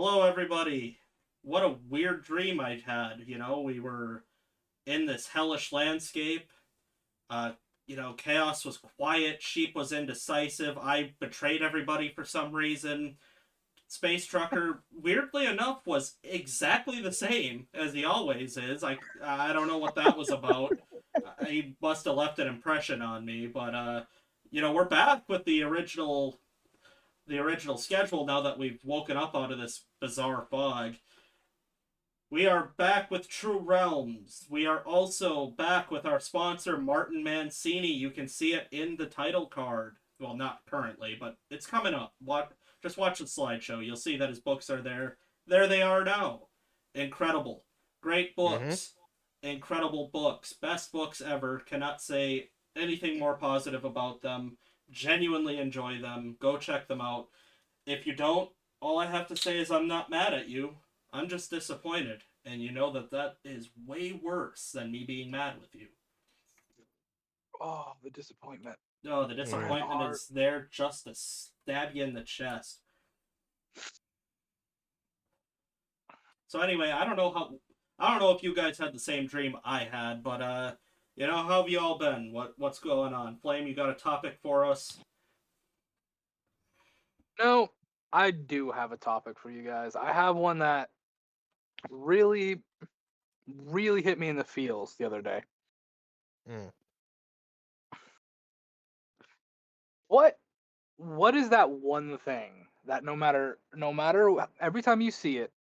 Hello, everybody. What a weird dream I'd had. We were in this hellish landscape. Uh, Chaos was quiet, Sheep was indecisive, I betrayed everybody for some reason. Space Trucker, weirdly enough, was exactly the same as he always is. I don't know what that was about. He must have left an impression on me, but we're back with the original schedule now that we've woken up out of this bizarre fog. We are back with True Realms. We are also back with our sponsor, Martin Mancini. You can see it in the title card. Well, not currently, but it's coming up. Just watch the slideshow. You'll see that his books are there. There they are now. Incredible. Great Mm-hmm. books. Incredible books. Best books ever. Cannot say anything more positive about them. Genuinely enjoy them. Go check them out. If you don't, all I have to say is I'm not mad at you. I'm just disappointed. And you know that is way worse than me being mad with you. Oh, the disappointment. No, the My disappointment heart. is there just to stab you in the chest. So anyway, I don't know if you guys had the same dream I had, but how have you all been? What's going on? Flame, you got a topic for us? No, I do have a topic for you guys. I have one that really, really hit me in the feels the other day. Mm. What is that one thing that no matter every time you see it,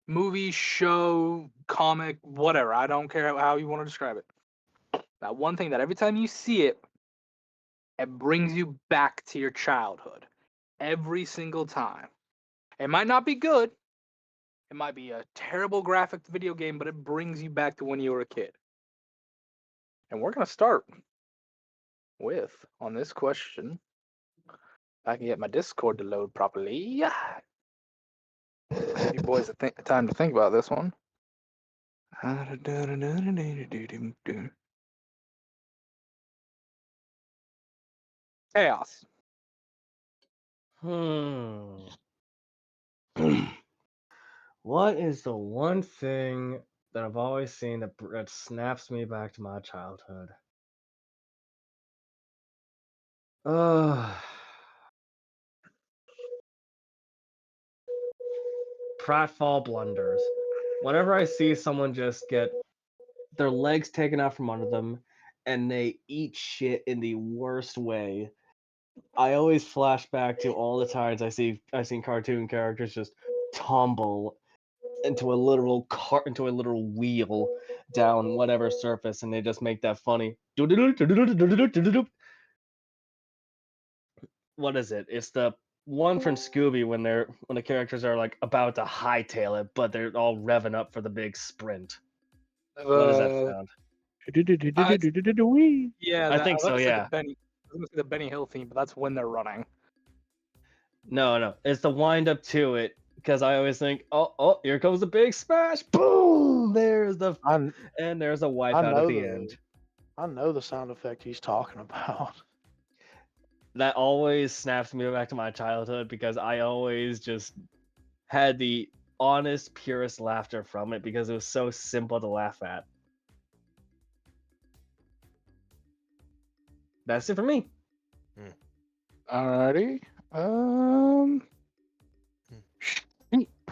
movie, show, comic, whatever, I don't care how you want to describe it. That one thing that every time you see it, it brings you back to your childhood. Every single time. It might not be good. It might be a terrible graphic video game, but it brings you back to when you were a kid. And we're going to start with, on this question, if I can get my Discord to load properly. Give you boys time to think about this one. Chaos. What is the one thing that I've always seen that snaps me back to my childhood? Uh, pratfall blunders. Whenever I see someone just get their legs taken out from under them and they eat shit in the worst way, I always flash back to all the times I've seen cartoon characters just tumble into a literal wheel down whatever surface, and they just make that funny. What is it? It's the one from Scooby when the characters are like about to hightail it, but they're all revving up for the big sprint. What does that sound? Yeah, I think was so. gonna say Yeah. I was gonna say the Benny Hill theme, but that's when they're running. No, it's the wind up to it, because I always think, oh, here comes the big smash! Boom! There's a wipe out at the end. I know the sound effect he's talking about. That always snaps me back to my childhood, because I always just had the honest, purest laughter from it because it was so simple to laugh at. That's it for me. Alrighty. Sheep.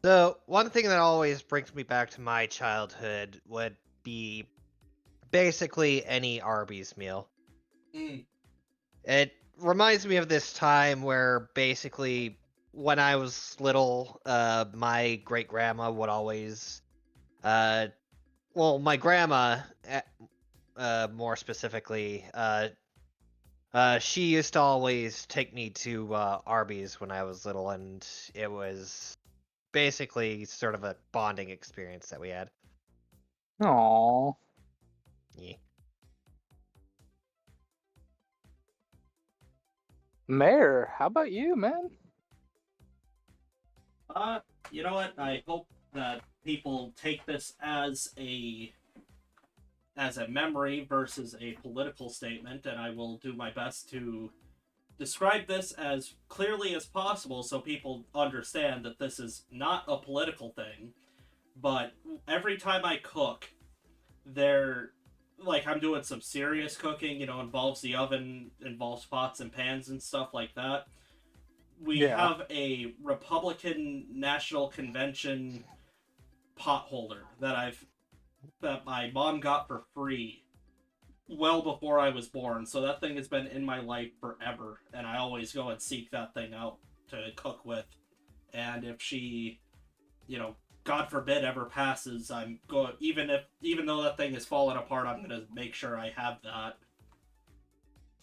So, one thing that always brings me back to my childhood would be basically any Arby's meal. It reminds me of this time where basically when I was little, my great grandma would always, my grandma, more specifically, she used to always take me to Arby's when I was little, and it was basically sort of a bonding experience that we had. Aww. Yeah. Mayor, how about you, man? You know what? I hope that people take this as a memory versus a political statement, and I will do my best to describe this as clearly as possible so people understand that this is not a political thing. But every time I cook, like I'm doing some serious cooking, involves the oven, involves pots and pans and stuff like that. We have a Republican National Convention pot holder that my mom got for free well before I was born. So that thing has been in my life forever, and I always go and seek that thing out to cook with. And if she, God forbid, ever passes, I'm going. Even though that thing is falling apart, I'm gonna make sure I have that.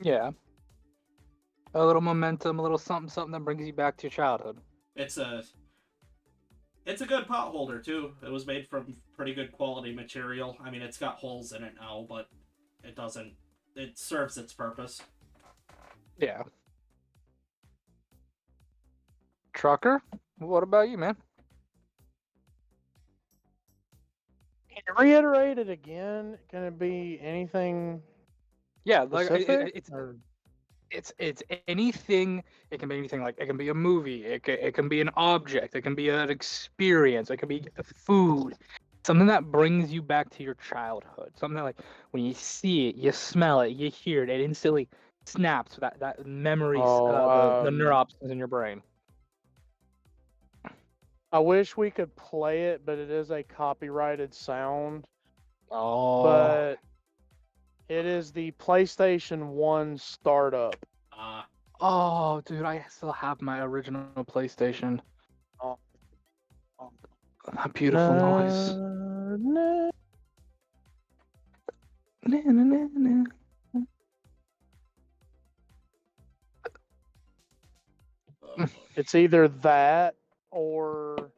Yeah. A little momentum, a little something that brings you back to your childhood. It's a good pot holder too. It was made from pretty good quality material. I mean, it's got holes in it now, but it serves its purpose. Yeah. Trucker, what about you, man? Can you reiterate it again? Can it be anything Yeah, like specific? it's anything. It can be anything. Like, it can be a movie. It can be an object. It can be an experience. It can be food. Something that brings you back to your childhood. Something that, like, when you see it, you smell it, you hear it, it instantly snaps that memories, the neuropsis in your brain. I wish we could play it, but it is a copyrighted sound. Oh. But it is the PlayStation 1 startup. Oh, dude, I still have my original PlayStation. Oh. That beautiful noise. It's either that or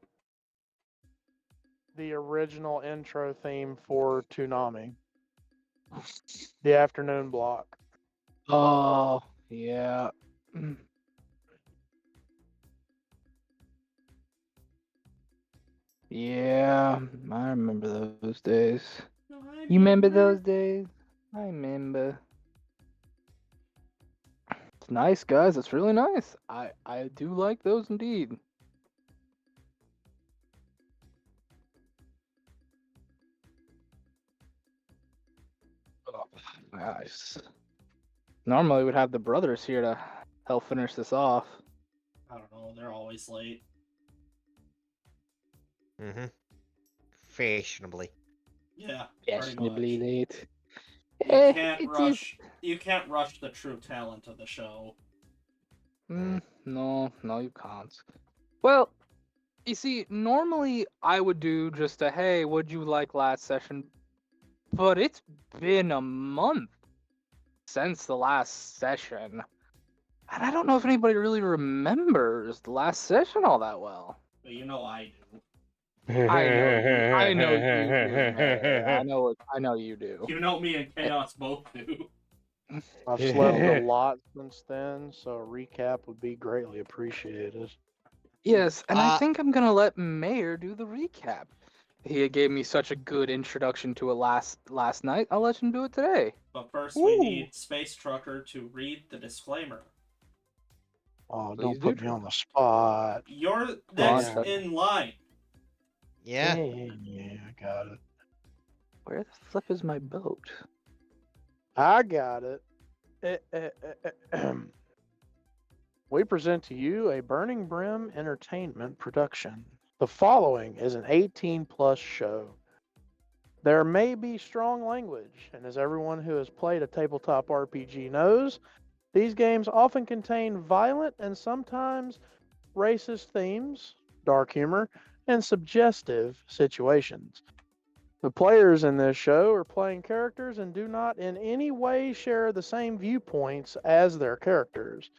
the original intro theme for Toonami. The afternoon block. Oh, yeah. Yeah, I remember those days. You remember those days? I remember. It's nice, guys. It's really nice. I do like those indeed. Oh, nice. Normally we'd have the brothers here to help finish this off. I don't know. They're always late. Mm-hmm. Fashionably. Yeah. Fashionably late. You can't rush the true talent of the show. No, you can't. Well, you see, normally I would do just a hey, what'd you like last session? But it's been a month since the last session. And I don't know if anybody really remembers the last session all that well. But I do. I know you do. Man. I know you do. Me and Chaos both do. I've slept a lot since then, so a recap would be greatly appreciated. Yes, and I think I'm gonna let Mayor do the recap. He gave me such a good introduction to it last night. I'll let him do it today. But first, we need Space Trucker to read the disclaimer. Oh, don't put me on the spot. You're next in line. Yeah. Yeah, I got it. Where the flip is my boat? I got it. We present to you a Burning Brim Entertainment production. The following is an 18-plus show. There may be strong language, and as everyone who has played a tabletop RPG knows, these games often contain violent and sometimes racist themes, dark humor, and suggestive situations. The players in this show are playing characters and do not in any way share the same viewpoints as their characters.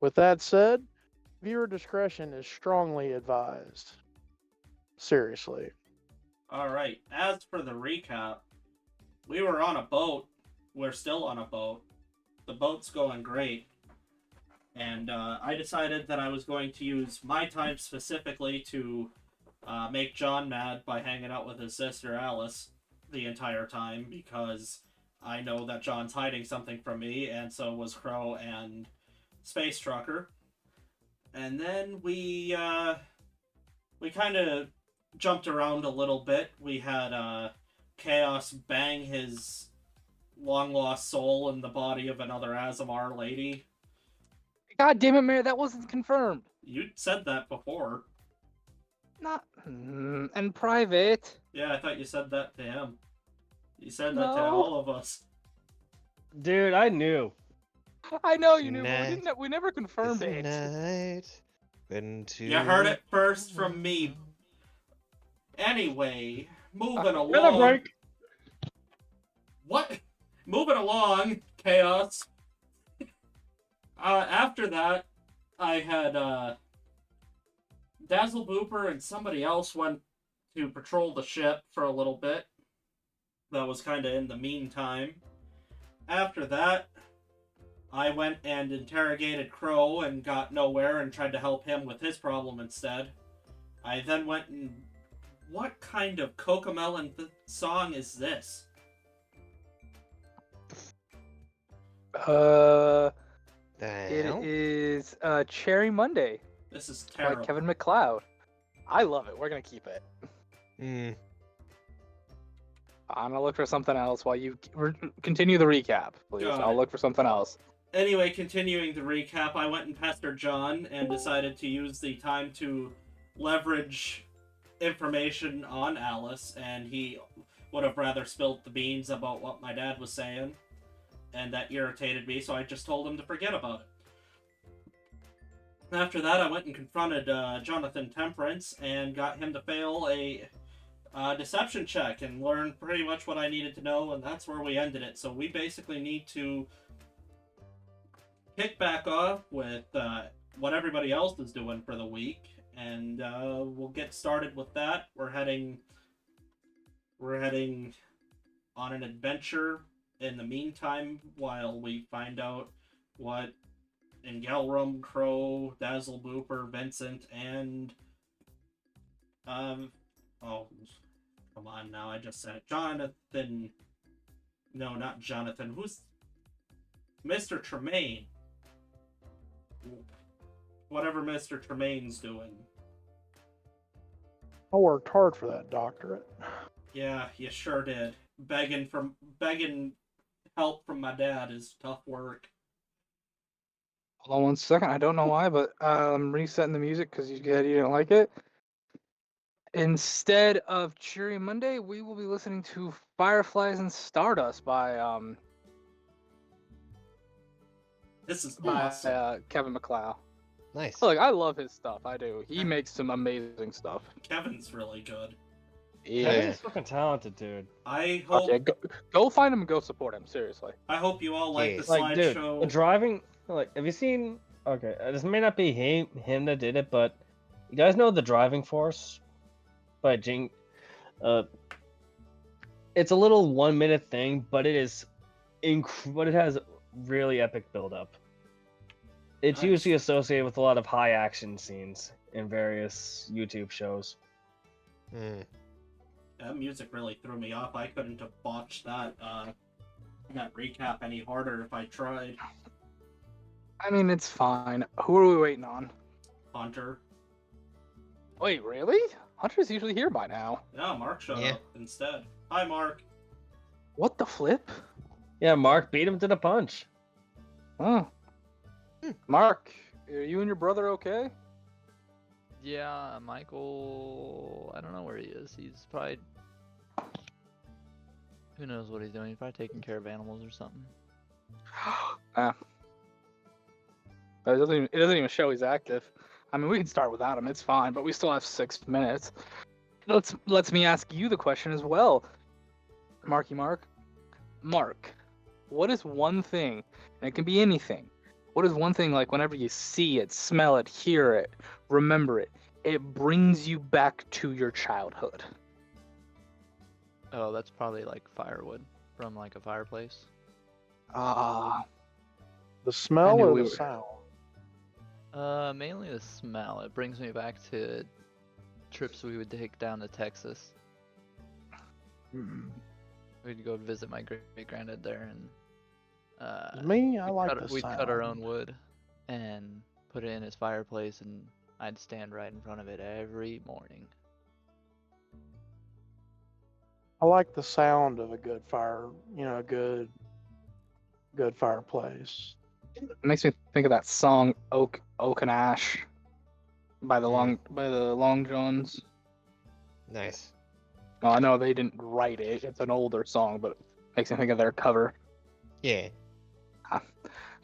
With that said, viewer discretion is strongly advised. Seriously. Alright, as for the recap, we were on a boat. We're still on a boat. The boat's going great. And I decided that I was going to use my time specifically to make John mad by hanging out with his sister Alice the entire time, because I know that John's hiding something from me, and so was Crow and space trucker. And then we kind of jumped around a little bit. We had Chaos bang his long-lost soul in the body of another Azamar lady. God damn it, Mary, that wasn't confirmed. You said that before. Not and private. Yeah, I thought you said that to him. You said that to No. all of us. Dude, I knew. I know you knew, Night. but we never confirmed It's it. night into You heard it first from me. Anyway, moving Get a along. break. What? Moving along, Chaos. After that, I had Dazzle Booper and somebody else went to patrol the ship for a little bit. That was kind of in the meantime. After that, I went and interrogated Crow and got nowhere and tried to help him with his problem instead. I then went and... What kind of Cocomelon song is this? the It hell? is Cherry Monday This is by terrible. Kevin MacLeod. I love it. We're gonna keep it. Mm. I'm gonna look for something else while you continue the recap, please. Got I'll it. look for something else. Anyway, continuing the recap, I went and pestered John and decided to use the time to leverage information on Alice, and he would have rather spilled the beans about what my dad was saying, and that irritated me, so I just told him to forget about it. After that, I went and confronted Jonathan Temperance and got him to fail a deception check and learn pretty much what I needed to know, and that's where we ended it. So we basically need to kick back off with what everybody else is doing for the week, and we'll get started with that. We're heading on an adventure in the meantime while we find out what Engelrum, Crow, Dazzle Booper, Vincent, and oh, come on now, I just said it. Jonathan. No, not Jonathan. Who's Mr. Tremaine? Whatever Mr. Tremaine's doing. I worked hard for that doctorate. Yeah, you sure did. Begging help from my dad is tough work. Hold on one second. I don't know why, but I'm resetting the music because you said you didn't like it. Instead of Cheery Monday, we will be listening to Fireflies and Stardust by This is awesome. Kevin MacLeod. Nice. Look, I love his stuff. I do. He makes some amazing stuff. Kevin's really good. Yeah, he's fucking talented, dude. I hope Okay, go find him and go support him. Seriously. I hope you all like Yeah. the Like, dude, slideshow. the driving. Like, have you seen? Okay, this may not be him that did it, but you guys know the Driving Force by Jing. It's a little 1 minute thing, but it is but it has really epic build up. It's Nice. usually associated with a lot of high action scenes in various YouTube shows. Mm. That music really threw me off. I couldn't have botched that recap any harder if I tried. I mean, it's fine. Who are we waiting on? Hunter. Wait, really? Hunter's usually here by now. Yeah, Mark showed Yeah. up instead. Hi, Mark. What the flip? Yeah, Mark beat him to the punch. Oh. Mark, are you and your brother okay? Yeah, Michael, I don't know where he is. He's probably, who knows what he's doing. He's probably taking care of animals or something. It doesn't even show he's active. I mean, we can start without him. It's fine, but we still have 6 minutes. Lets me ask you the question as well, Marky Mark. Mark, what is one thing, and it can be anything, what is one thing, like, whenever you see it, smell it, hear it, remember it, it brings you back to your childhood? Oh, that's probably like firewood from like a fireplace. Ah, The smell knew or we the were- sound? Mainly the smell. It brings me back to trips we would take down to Texas. We'd go visit my great granddad there, and Me, I like the we'd sound. cut our own wood, and put it in his fireplace, and I'd stand right in front of it every morning. I like the sound of a good fire, a good fireplace. It makes me think of that song "Oak and Ash" by the Long Johns. Nice. Well, I know they didn't write it; it's an older song, but it makes me think of their cover. Yeah.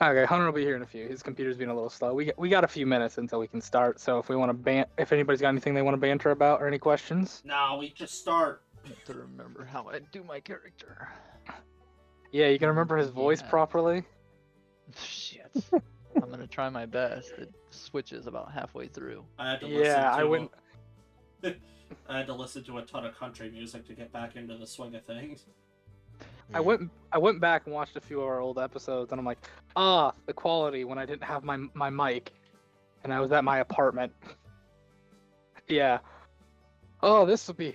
Okay, Hunter will be here in a few. His computer's being a little slow. We got a few minutes until we can start. So if we want to if anybody's got anything they want to banter about or any questions, Nah, we just start. I have to remember how I do my character. yeah, you can remember his voice Yeah. properly. Shit. I'm gonna try my best. It switches about halfway through. I had to Yeah, I wouldn't. I had to listen to a ton of country music to get back into the swing of things. I went back and watched a few of our old episodes, and I'm like, the quality when I didn't have my mic, and I was at my apartment. Yeah. Oh, this will be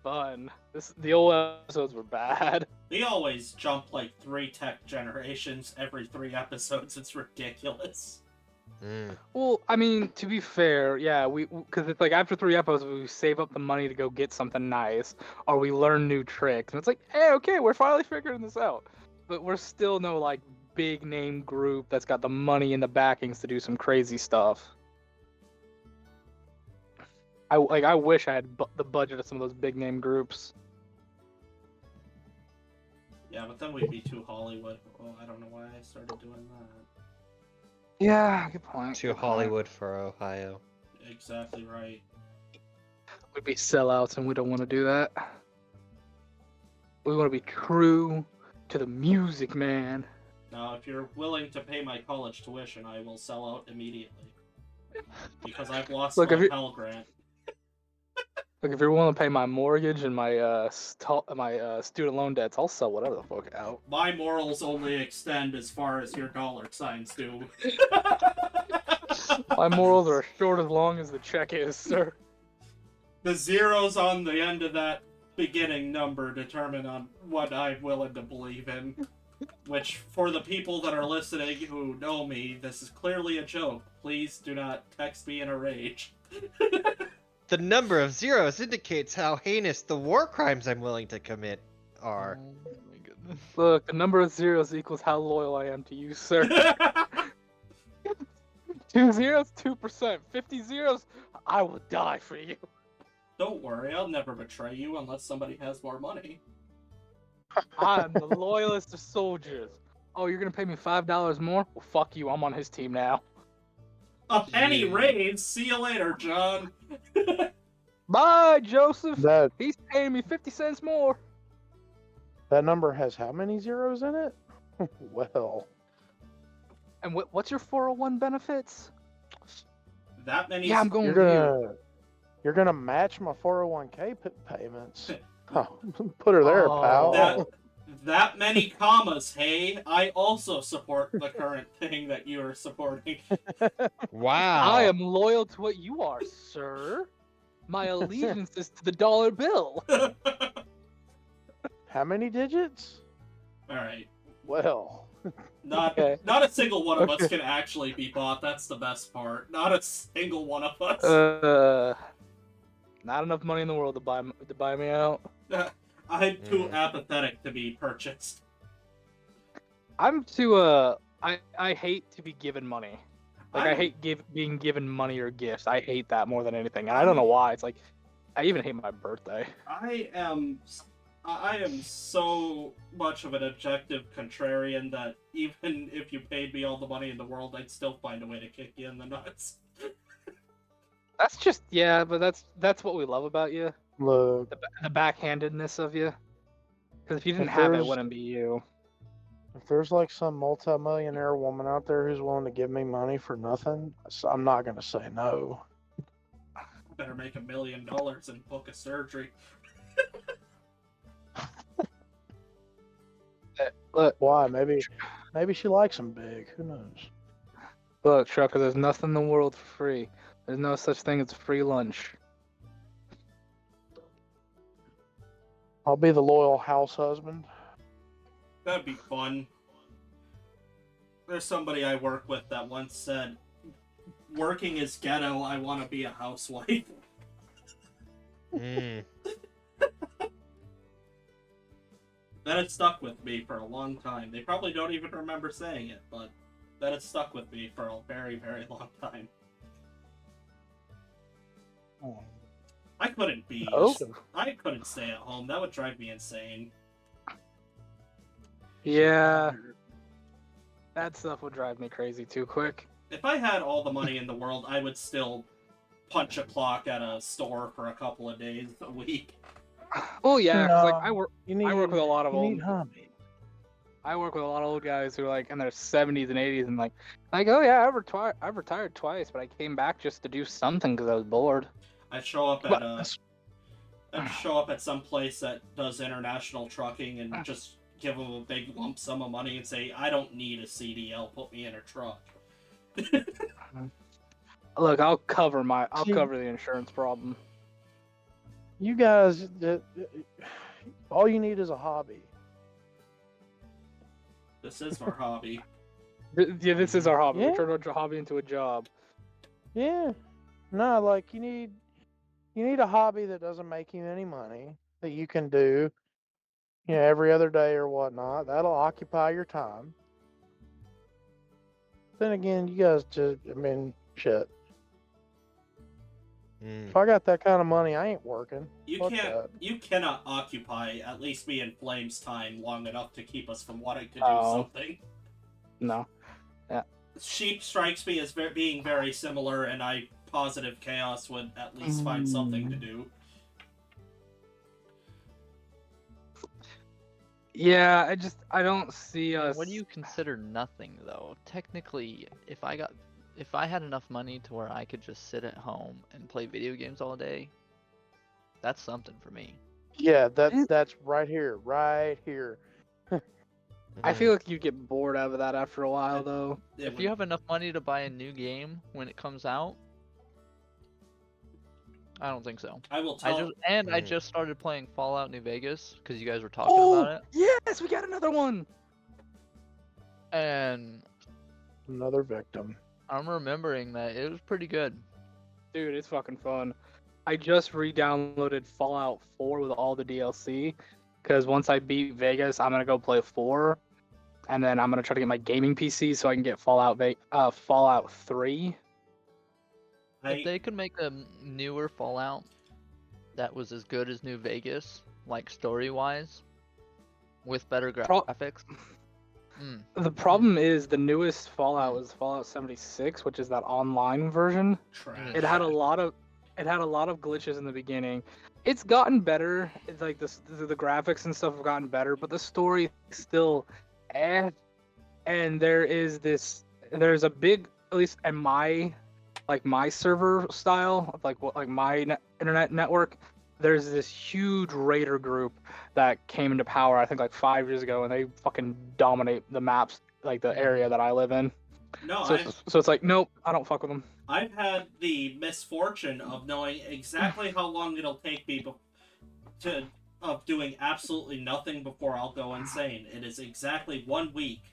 fun. The old episodes were bad. We always jump like 3 tech generations every 3 episodes. It's ridiculous. Well, I mean, to be fair, yeah, because it's like after 3 episodes, we save up the money to go get something nice, or we learn new tricks, and it's like, hey, okay, we're finally figuring this out. But we're still no like big name group that's got the money and the backings to do some crazy stuff. I wish I had the budget of some of those big name groups. Yeah, but then we'd be too Hollywood. Oh, I don't know why I started doing that. Yeah, good point. To Hollywood for Ohio. Exactly right. We'd be sellouts, and we don't want to do that. We want to be true to the music, man. Now, if you're willing to pay my college tuition, I will sell out immediately. Because I've lost Look, my if you- Pell Grant. Like, if you're willing to pay my mortgage and my student loan debts, I'll sell whatever the fuck out. My morals only extend as far as your dollar signs do. My morals are short as long as the check is, sir. The zeros on the end of that beginning number determine on what I'm willing to believe in. Which, for the people that are listening who know me, this is clearly a joke. Please do not text me in a rage. The number of zeros indicates how heinous the war crimes I'm willing to commit are. Oh my goodness. Look, the number of zeros equals how loyal I am to you, sir. 2 zeros, 2%. 50 zeros, I will die for you. Don't worry, I'll never betray you unless somebody has more money. I'm the loyalist of soldiers. Oh, you're gonna pay me $5 more? Well, fuck you. I'm on his team now. A penny raise? See you later, John. Bye, Joseph. That He's paying me 50 cents more. number has how many zeros in it? Well, And what's your 401 benefits? That many. Yeah, I'm going with you. you're gonna match my 401k payments. Oh, put her there, pal. That many commas, hey? I also support the current thing that you are supporting. Wow. I am loyal to what you are, sir. My allegiance is to the dollar bill. How many digits? Alright. Well, Not a single one of us can actually be bought. That's the best part. Not a single one of us. Not enough money in the world to buy me out. I'm too apathetic to be purchased. I'm too I hate to be given money. Like, I hate being given money or gifts. I hate that more than anything. And I don't know why. It's like, I even hate my birthday. I am so much of an objective contrarian that even if you paid me all the money in the world, I'd still find a way to kick you in the nuts. That's just, yeah, but that's what we love about you. look, The backhandedness of you. Because if you didn't If have it, it there's- wouldn't be you. if there's like some multi-millionaire woman out there who's willing to give me money for nothing, I'm not gonna say no. Better make $1 million and book a surgery. Look, Why? Maybe she likes them big. Who knows? look, Trucker, there's nothing in the world for free. There's no such thing as free lunch. I'll be the loyal house husband. That'd be fun. There's somebody I work with that once said, "Working is ghetto. I want to be a housewife." Mm. That had stuck with me for a long time. They probably don't even remember saying it, but that had stuck with me for a very, very long time. I couldn't be. Oh. I couldn't stay at home. That would drive me insane. Yeah. That stuff would drive me crazy too quick. If I had all the money in the world, I would still punch a clock at a store for a couple of days a week. Oh yeah, 'cause, like I No, work You need, with a lot of you old. need hobbies. I work with a lot of old guys who are like in their 70s and 80s and like oh yeah, I've retired twice, but I came back just to do something because I was bored. I'd show up But at some place that does international trucking and just give them a big lump sum of money and say, "I don't need a CDL. Put me in a truck." look, I'll cover See- the insurance problem. You guys, all you need is a hobby. This is our hobby. Yeah, this is our hobby. Yeah. We turned our hobby into a job. Yeah. No, like you need a hobby that doesn't make you any money that you can do, every other day or whatnot. That'll occupy your time. Then again, you guys shit. Mm. If I got that kind of money, I ain't working. You Fuck can't. that. You cannot occupy at least me and Flame's time long enough to keep us from wanting to do Oh. something. No. Sheep strikes me as being very similar, and I positive Chaos would at least find something to do. Yeah, I don't see us. What do you consider nothing though? Technically, if I had enough money to where I could just sit at home and play video games all day, that's something for me. Yeah, that's right here, right here. I feel like you get bored out of that after a while, though. It If would- you have enough money to buy a new game when it comes out, I don't think so. I will tell. I Mhm. just started playing Fallout New Vegas because you guys were talking about it, Yes, we got another one. and Another victim. I'm remembering that it was pretty good. Dude, it's fucking fun. I just re-downloaded Fallout 4 with all the DLC, because once I beat Vegas, I'm gonna go play 4, and then I'm gonna try to get my gaming PC so I can get Fallout 3. If they could make a newer Fallout that was as good as New Vegas, like story-wise, with better graphics. The problem is the newest Fallout was Fallout 76, which is that online version. Trash. It had a lot of glitches in the beginning. It's gotten better. It's like the graphics and stuff have gotten better, but the story is still eh. And there's a big, at least in my server style, like my internet network, there's this huge raider group that came into power I think like 5 years ago, and they fucking dominate the maps, like the area that I live in. No, So it's like, nope, I don't fuck with them. I've had the misfortune of knowing exactly how long it'll take me of doing absolutely nothing before I'll go insane. It is exactly 1 week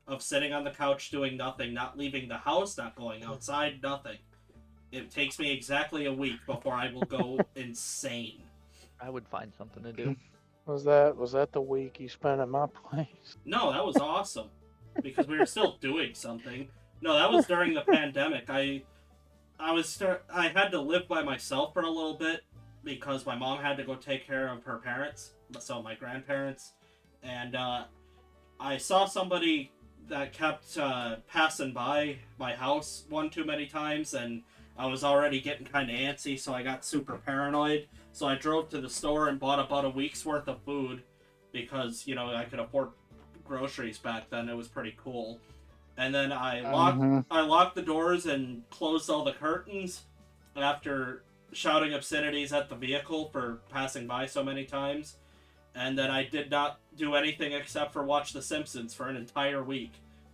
of sitting on the couch doing nothing, not leaving the house, not going outside, nothing. It takes me exactly a week before I will go insane. I would find something to do. Was that the week you spent at my place? No, that was awesome because we were still doing something. No, that was during the pandemic. I had to live by myself for a little bit because my mom had to go take care of her parents, so my grandparents, and I saw somebody that kept passing by my house one too many times, and I was already getting kind of antsy, so I got super paranoid. So I drove to the store and bought about a week's worth of food because, I could afford groceries back then. It was pretty cool. And then I locked the doors and closed all the curtains after shouting obscenities at the vehicle for passing by so many times. And then I did not do anything except for watch The Simpsons for an entire week.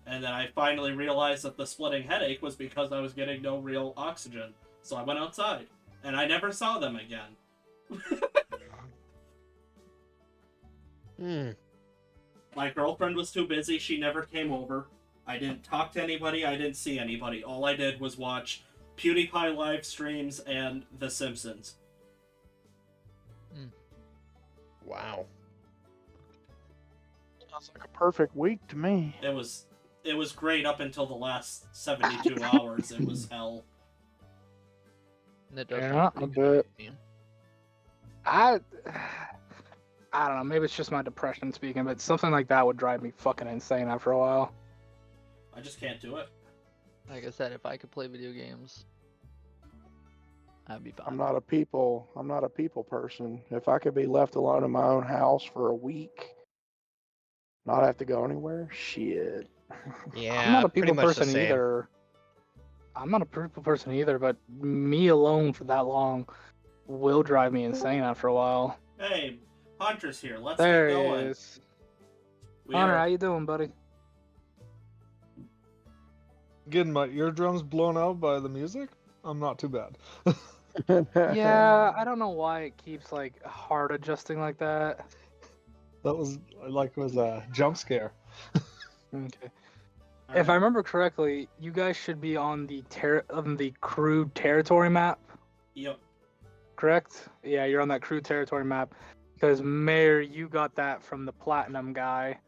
And then I finally realized that the splitting headache was because I was getting no real oxygen. So I went outside, and I never saw them again. Hmm. My girlfriend was too busy. She never came over. I didn't talk to anybody. I didn't see anybody. All I did was watch PewDiePie live streams and The Simpsons. Wow. Sounds like a perfect week to me. It was great up until the last 72 hours. It was hell. And it does Yeah, sound I pretty good. bet. I don't know. Maybe it's just my depression speaking, but something like that would drive me fucking insane after a while. I just can't do it. Like I said, if I could play video games, I'd be fine. I'm not a people person. If I could be left alone in my own house for a week, not have to go anywhere, shit. Yeah, I'm not a pretty people much the person same. either. I'm not a people person either, but me alone for that long will drive me insane after a while. Hey, Hunter's here. Let's There get he going. is. We Hunter, are- how you doing, buddy? Getting my eardrums blown out by the music? I'm not too bad. Yeah, I don't know why it keeps like hard adjusting like that. That was a jump scare. Okay. All If I right. remember correctly, you guys should be on the crude territory map, Yep. correct? Yeah, you're on that crude territory map because Mayor, you got that from the platinum guy,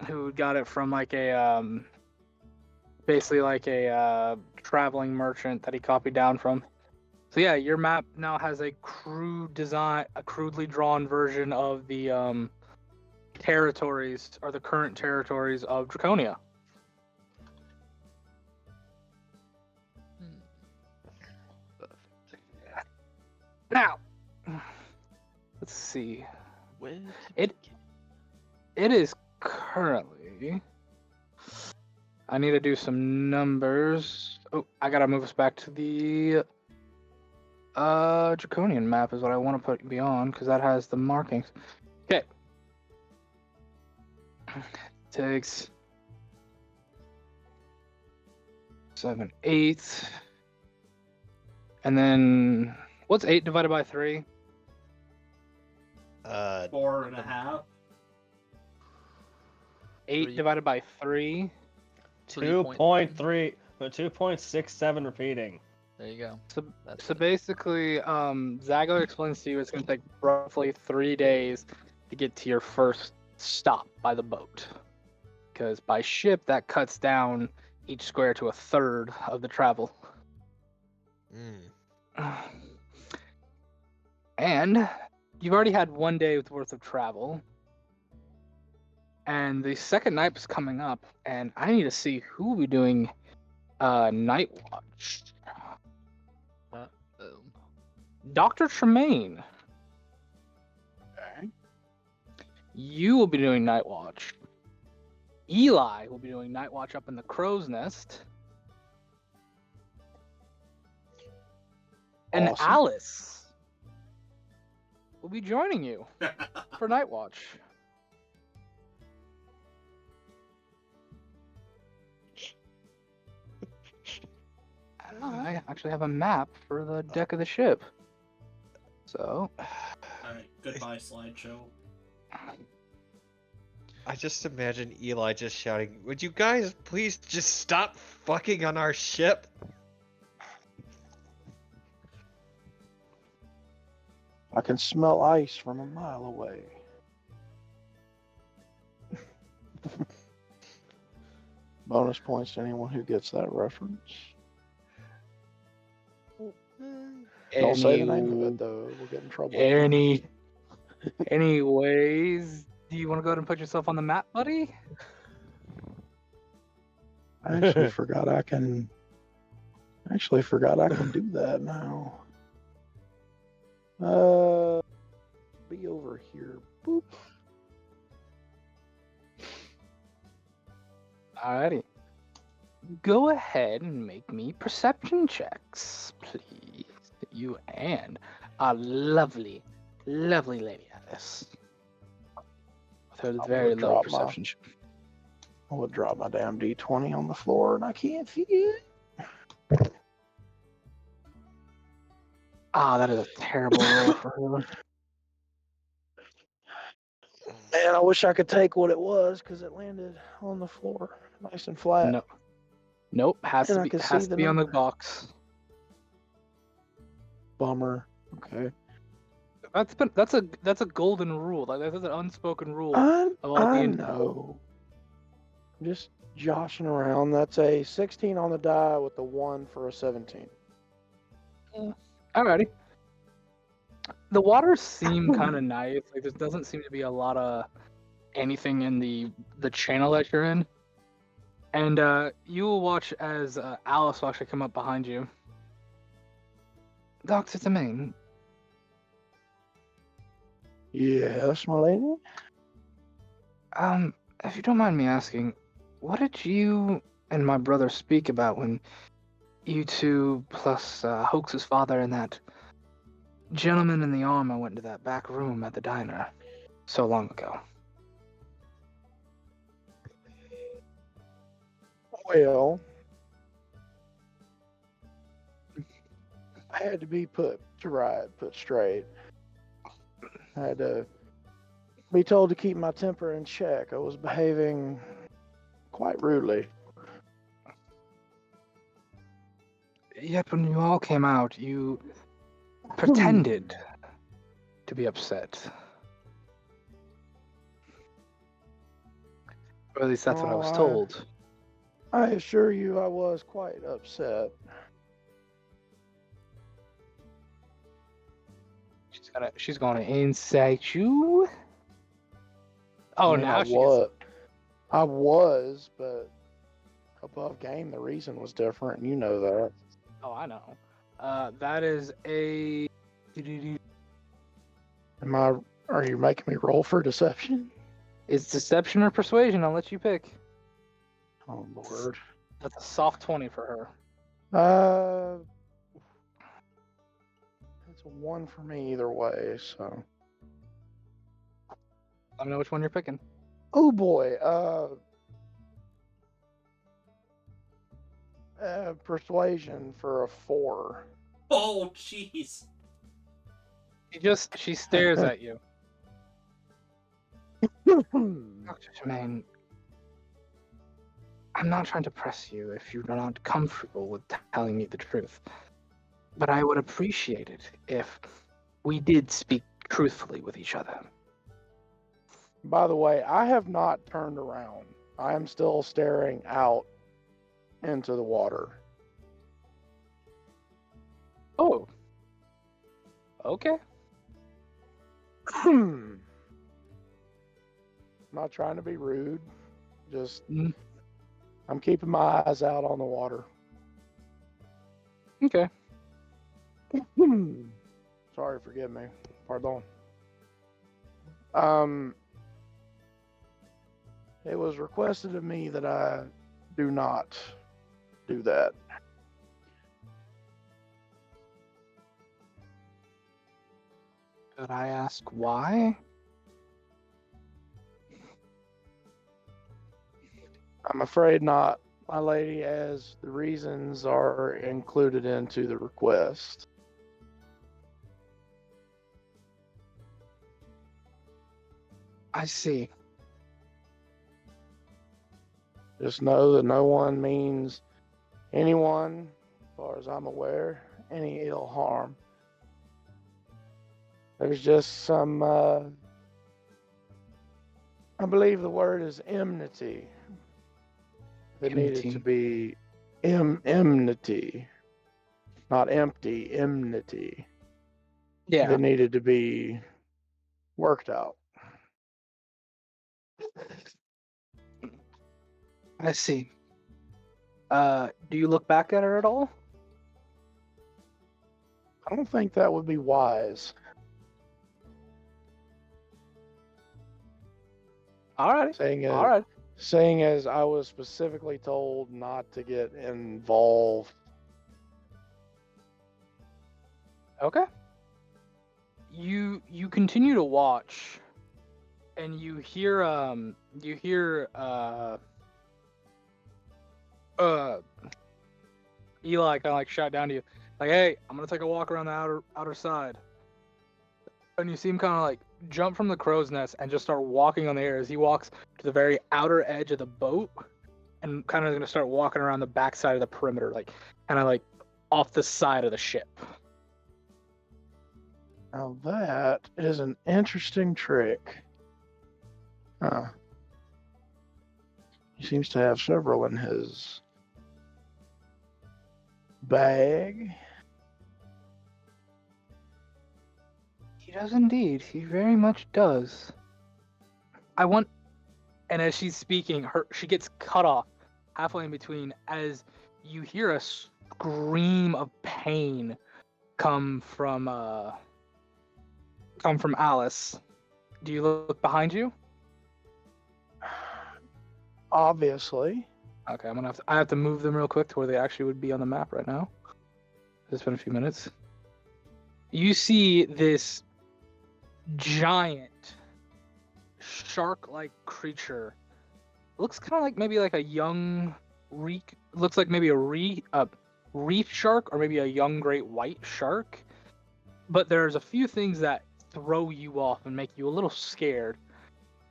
who got it from like a basically like a traveling merchant that he copied down from. So yeah, your map now has a crudely drawn version of the territories or the current territories of Draconia. Now, let's see. Where It is currently. I need to do some numbers. Oh, I gotta move us back to the Draconian map is what I want to be on because that has the markings. Okay. Takes 7, 8. And then what's 8 divided by 3? 4.5. 8 Three. divided by 3. 2.3, 2.67 repeating. There you go. That's So it. basically, Zago explains to you it's going to take roughly 3 days to get to your first stop by the boat. Because by ship, that cuts down each square to a third of the travel. And you've already had 1 day's worth of travel. And the second night is coming up, and I need to see who will be doing night watch. Dr. Tremaine. Okay. You will be doing night watch. Eli will be doing night watch up in the crow's nest. And Awesome. Alice will be joining you for night watch. I actually have a map for the deck of the ship. So, Alright, goodbye, slideshow. I just imagine Eli just shouting, "Would you guys please just stop fucking on our ship?" I can smell ice from a mile away. Bonus points to anyone who gets that reference. Don't say the name of it though. We'll get in trouble. Anyways, do you want to go ahead and put yourself on the map, buddy? I actually forgot I can. Do that now. Be over here. Boop. Alrighty. Go ahead and make me perception checks, please. You and our lovely, lovely lady Alice. With her I'm very gonna low drop perception check. I would drop my damn D20 on the floor and I can't see it. Ah, that is a terrible roll for her. Man, I wish I could take what it was because it landed on the floor. Nice and flat. No. Nope. Has And to I be can has see to the be on the number. box. Bummer. Okay. That's a golden rule. Like that's an unspoken rule I of all D&D. know. I'm just joshing around. That's a 16 on the die with the 1 for a 17. Alrighty. The waters seem kind of nice. Like there doesn't seem to be a lot of anything in the channel that you're in. And you will watch as Alice will actually come up behind you. Dr. Domain, Yes, my lady. if you don't mind me asking, what did you and my brother speak about when you two plus Hoax's father and that gentleman in the armor went to that back room at the diner so long ago? Well, I had to be put straight. I had to be told to keep my temper in check. I was behaving quite rudely. Yet when you all came out, you pretended to be upset. Or at least that's what I was told. I assure you I was quite upset. She's gonna incite you. Oh, I mean, now I was, but above game, the reason was different. You know that. Oh, I know. That is a. Are you making me roll for deception? It's deception or persuasion. I'll let you pick. Oh Lord. That's a soft 20 for It's a 1 for me either way. So. Let me know which one you're picking. Oh boy. Persuasion for a 4. Oh, jeez. She stares at you. Dr. Tremaine, I'm not trying to press you if you're not comfortable with telling me the truth, but I would appreciate it if we did speak truthfully with each other. By the way, I have not turned around. I am still staring out into the water. Oh. Okay. I'm not trying to be rude. Just I'm keeping my eyes out on the water. Okay. Sorry, forgive me. Pardon. It was requested of me that I do not do that. Could I ask why? I'm afraid not, my lady, as the reasons are included into the request. I see. Just know that no one means anyone, as far as I'm aware, any ill harm. There's just some, I believe the word is enmity. It needed to be enmity, not empty, enmity. Yeah. That needed to be worked out. I see. Do you look back at her at all? I don't think that would be wise. All right. Saying as I was specifically told not to get involved. Okay. You continue to watch, and you hear Eli kind of like shout down to you, like, "Hey, I'm gonna take a walk around the outer side." And you see him kind of like jump from the crow's nest and just start walking on the air as he walks to the very outer edge of the boat, and kind of going to start walking around the backside of the perimeter, like kind of like off the side of the ship. Now that is an interesting trick. Huh. He seems to have several in his bag. He does indeed. He very much does. And as she's speaking, she gets cut off halfway in between as you hear a scream of pain come from Alice. Do you look behind you? Obviously. Okay, I have to move them real quick to where they actually would be on the map right now. It's been a few minutes. You see this giant shark-like creature. Looks kind of like maybe like a young looks like maybe a reef shark or maybe a young great white shark. But there's a few things that throw you off and make you a little scared.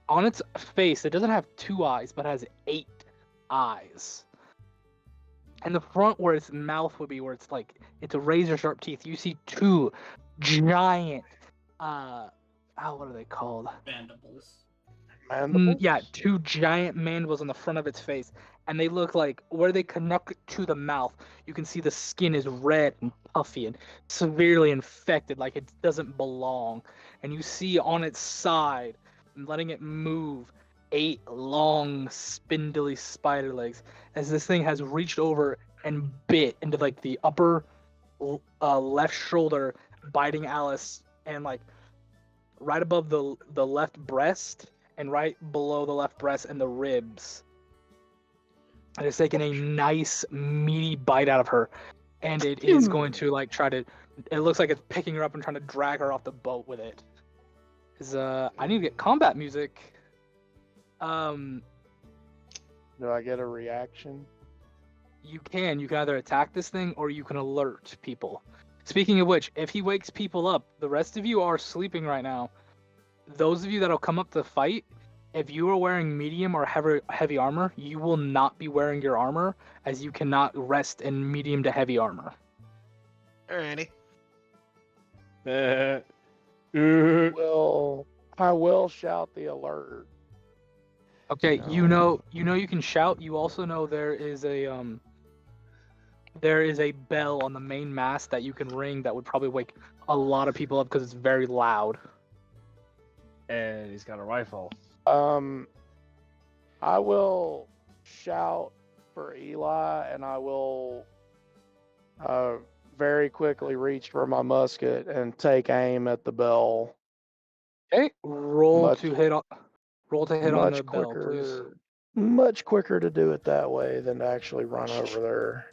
On its face, it doesn't have 2 eyes, but has 8 eyes. And the front where its mouth would be, where it's like it's a razor sharp teeth, you see 2 giant what are they called? Mandibles. Mandibles? Yeah, 2 giant mandibles on the front of its face, and they look like where they connect to the mouth, you can see the skin is red and puffy and severely infected, like it doesn't belong. And you see on its side, letting it move, 8 long, spindly spider legs, as this thing has reached over and bit into like the upper left shoulder, biting Alice, and like right above the left breast and right below the left breast and the ribs. And it's taking a nice meaty bite out of her, and it is going to like try to. It looks like it's picking her up and trying to drag her off the boat with it. I need to get combat music. Do I get a reaction? You can either attack this thing or you can alert people. Speaking of which, if he wakes people up, the rest of you are sleeping right now. Those of you that'll come up to fight, if you are wearing medium or heavy armor, you will not be wearing your armor, as you cannot rest in medium to heavy armor. Alrighty. I will shout the alert. Okay, No. you know you can shout. You also know there is a bell on the main mast that you can ring that would probably wake a lot of people up because it's very loud. And he's got a rifle. I will shout for Eli, and I will very quickly reach for my musket and take aim at the bell. Okay, roll to hit on the bell, please. Much quicker to do it that way than to actually run over there.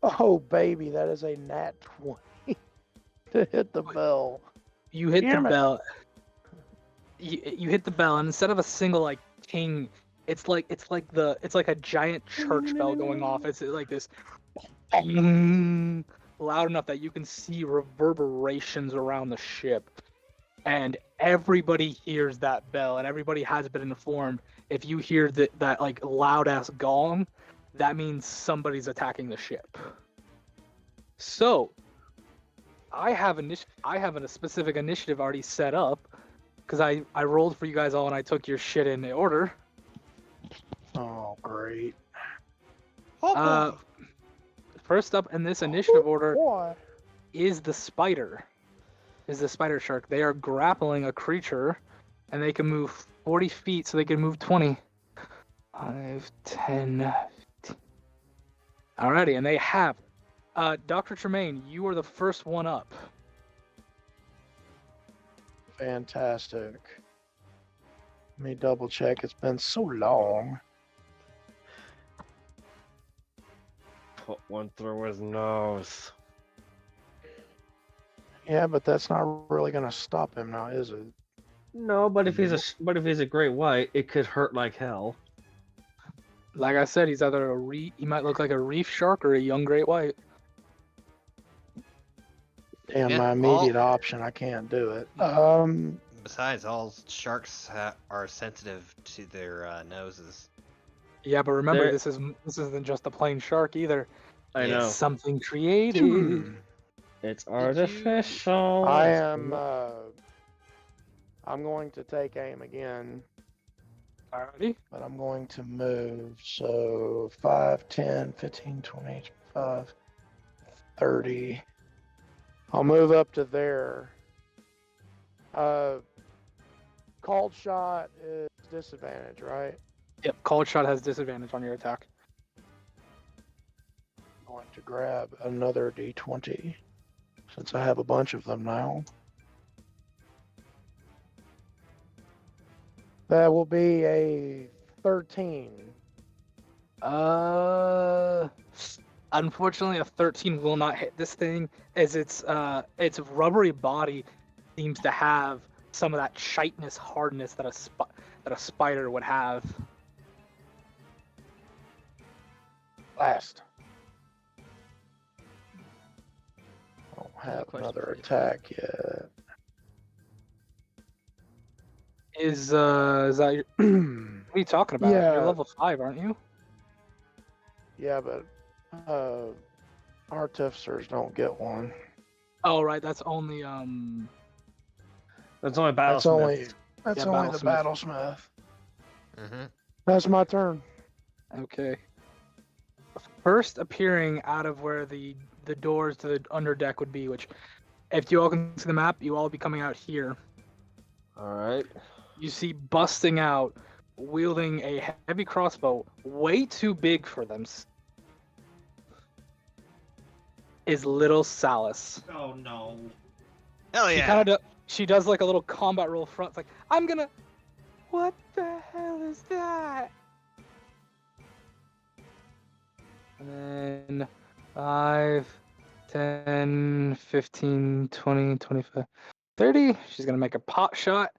Oh, baby, that is a nat 20 to hit the bell. You hit Damn the it. bell. You hit the bell, and instead of a single like ting, it's like a giant church bell going off. It's like this loud enough that you can see reverberations around the ship, and everybody hears that bell, and everybody has been informed. If you hear that like loud ass gong, that means somebody's attacking the ship. So, I have a specific initiative already set up, because I rolled for you guys all and I took your shit in the order. Oh, great. First up in this initiative order Boy. is the spider shark. They are grappling a creature, and they can move 40 feet, so they can move 20. 5, 10, 15. Alrighty, and they have. Dr. Tremaine, you are the first one up. Fantastic. Let me double check. It's been so long. Put one through his nose. Yeah, but that's not really going to stop him now, is it? No, but if he's a great white, it could hurt like hell. Like I said, he's either he might look like a reef shark or a young great white. Damn, Yeah, my immediate option, I can't do it. Besides, all sharks are sensitive to their noses. Yeah, but remember, There- this isn't just a plain shark either. I It's know. something created. It's you- artificial. I it's am. glo- I'm going to take aim again, Alrighty. but I'm going to move. So 5, 10, 15, 20, 25, 30. I'll move up to there. Called shot is disadvantage, right? Yep, cold shot has disadvantage on your attack. I'm going to grab another d20 since I have a bunch of them now. That will be a 13. Unfortunately, a 13 will not hit this thing, as its rubbery body seems to have some of that chitinous hardness that a spider would have. Last. I don't I have a have question another for you. attack yet. Is that your, what are you talking about? Yeah. You're level 5, aren't you? Yeah, but artificers don't get one. Oh right, that's only That's only That's battlesmith. only the Battlesmith. battlesmith. Mm-hmm. That's my turn. Okay. First appearing out of where the doors to the underdeck would be, which, if you all can see the map, you all be coming out here. All right. You see busting out, wielding a heavy crossbow, way too big for them, is little Salis. Oh no. Hell She yeah. kind of she does like a little combat roll front. It's like, I'm gonna. What the hell is that? And then 5, 10, 15, 20, 25, 30. She's gonna make a pot shot.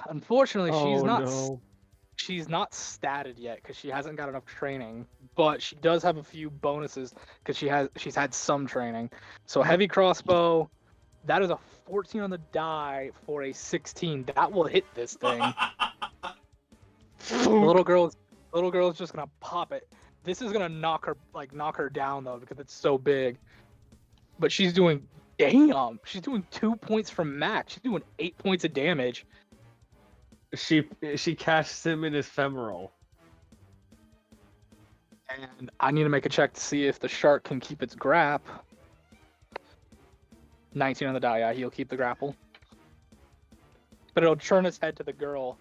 Unfortunately, Oh no. she's not statted yet because she hasn't got enough training, but she does have a few bonuses because she's had some training. So heavy crossbow, that is a 14 on the die for a 16. That will hit this thing. The little girl's just gonna pop it. This is gonna knock her down though because it's so big. But she's doing 2 points from max. She's doing 8 points of damage. She catches him in his femoral. And I need to make a check to see if the shark can keep its grap. 19 on the die, yeah, he'll keep the grapple. But it'll turn its head to the girl,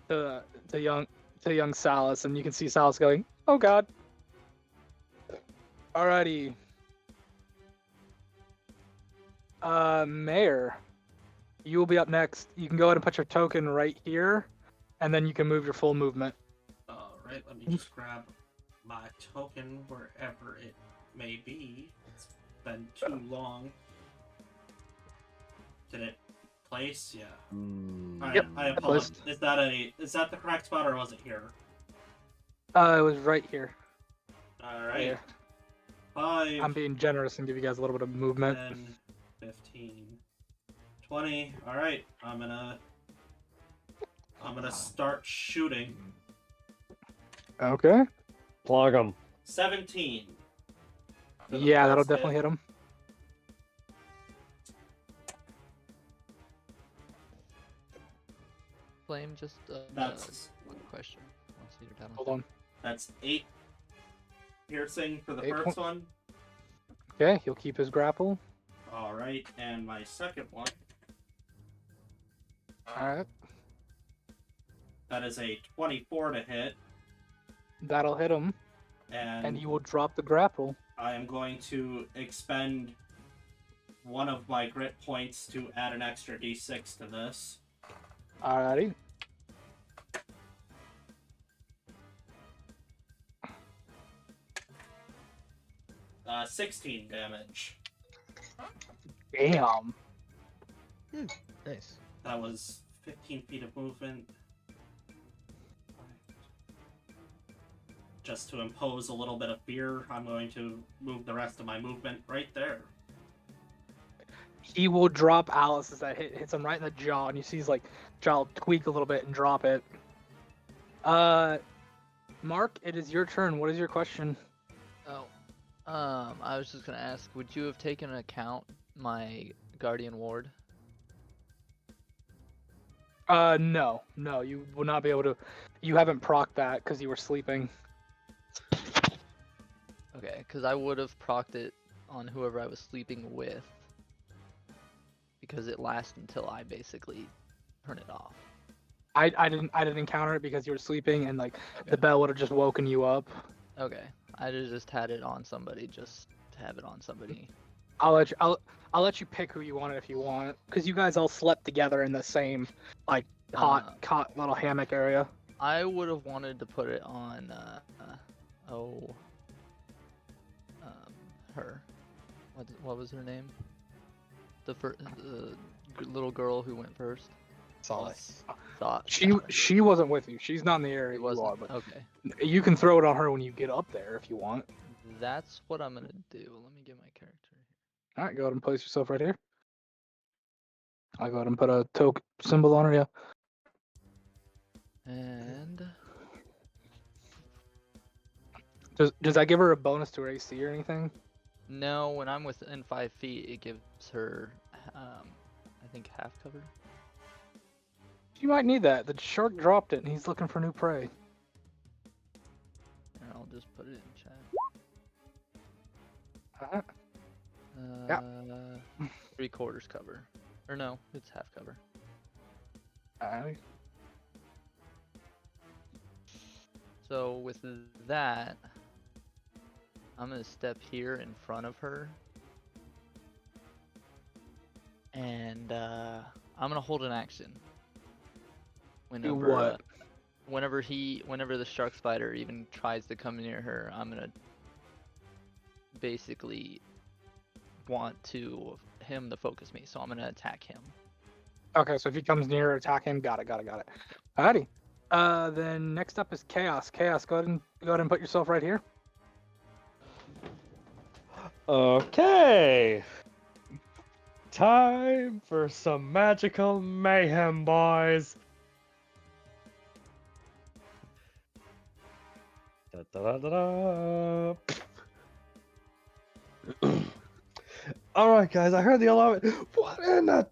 to young Salis, and you can see Salis going, "Oh God." Alrighty. Mayor, you will be up next. You can go ahead and put your token right here, and then you can move your full movement. Alright, let me just grab my token wherever it may be. It's been too long. Did it place? Yeah. Alright, Yep, I it apologize. placed. Is that the correct spot or was it here? It was right here. Alright. Here. 5, I'm being generous and give you guys a little bit of movement. 10, 15, 20. Alright, I'm gonna start shooting. Okay. Plug him. 17. for the Yeah, that'll first definitely hit him. Flame, just That's one question. Once you're done with Hold on. that's 8 piercing for the 8 first one. Okay, he'll keep his grapple. Alright, and my second one, Alright. that is a 24 to hit, That'll hit him, and and he will drop the grapple. I am going to expend one of my grit points to add an extra d6 to this. Alrighty. Uh, 16 damage. Damn. Nice. That was 15 feet of movement. Just to impose a little bit of fear, I'm going to move the rest of my movement right there. He will drop Alice as that hits him right in the jaw, and you see his jaw tweak a little bit and drop it. Mark, it is your turn. What is your question? Oh, I was just gonna ask, would you have taken into account my guardian ward? No, you will not be able to. You haven't procced that because you were sleeping. Okay, because I would have procced it on whoever I was sleeping with, because it lasts until I basically turn it off. I didn't encounter it because you were sleeping, and like Okay. the bell would have just woken you up. Okay, I just had it on somebody just to have it on somebody. I'll let you pick who you want it if you want, because you guys all slept together in the same like cot little hammock area. I would have wanted to put it on her. What was her name? The little girl who went first. Solace. Thought. She wasn't with you. She's not in the area It you are, wasn't. but Okay. you can throw it on her when you get up there if you want. That's what I'm gonna do. Let me get my character. All right, go ahead and place yourself right here. I'll go ahead and put a token symbol on her. Yeah. And Does that give her a bonus to her AC or anything? no, when I'm within 5 feet, it gives her, I think half cover. You might need that. The shark dropped it, and he's looking for new prey. And I'll just put it in chat. Alright. Yeah. 3/4 cover. Or no, it's half cover. Alright. So with that, I'm gonna step here in front of her, and I'm gonna hold an action. Do what? Whenever the shark spider even tries to come near her, I'm gonna basically want him to focus me, so I'm gonna attack him. Okay, so if he comes near, attack him. Got it. Alrighty. Then next up is Chaos. Chaos, go ahead and put yourself right here. Okay. Time for some magical mayhem, boys. Da-da-da-da-da. All right, guys. I heard the alarm. What in the?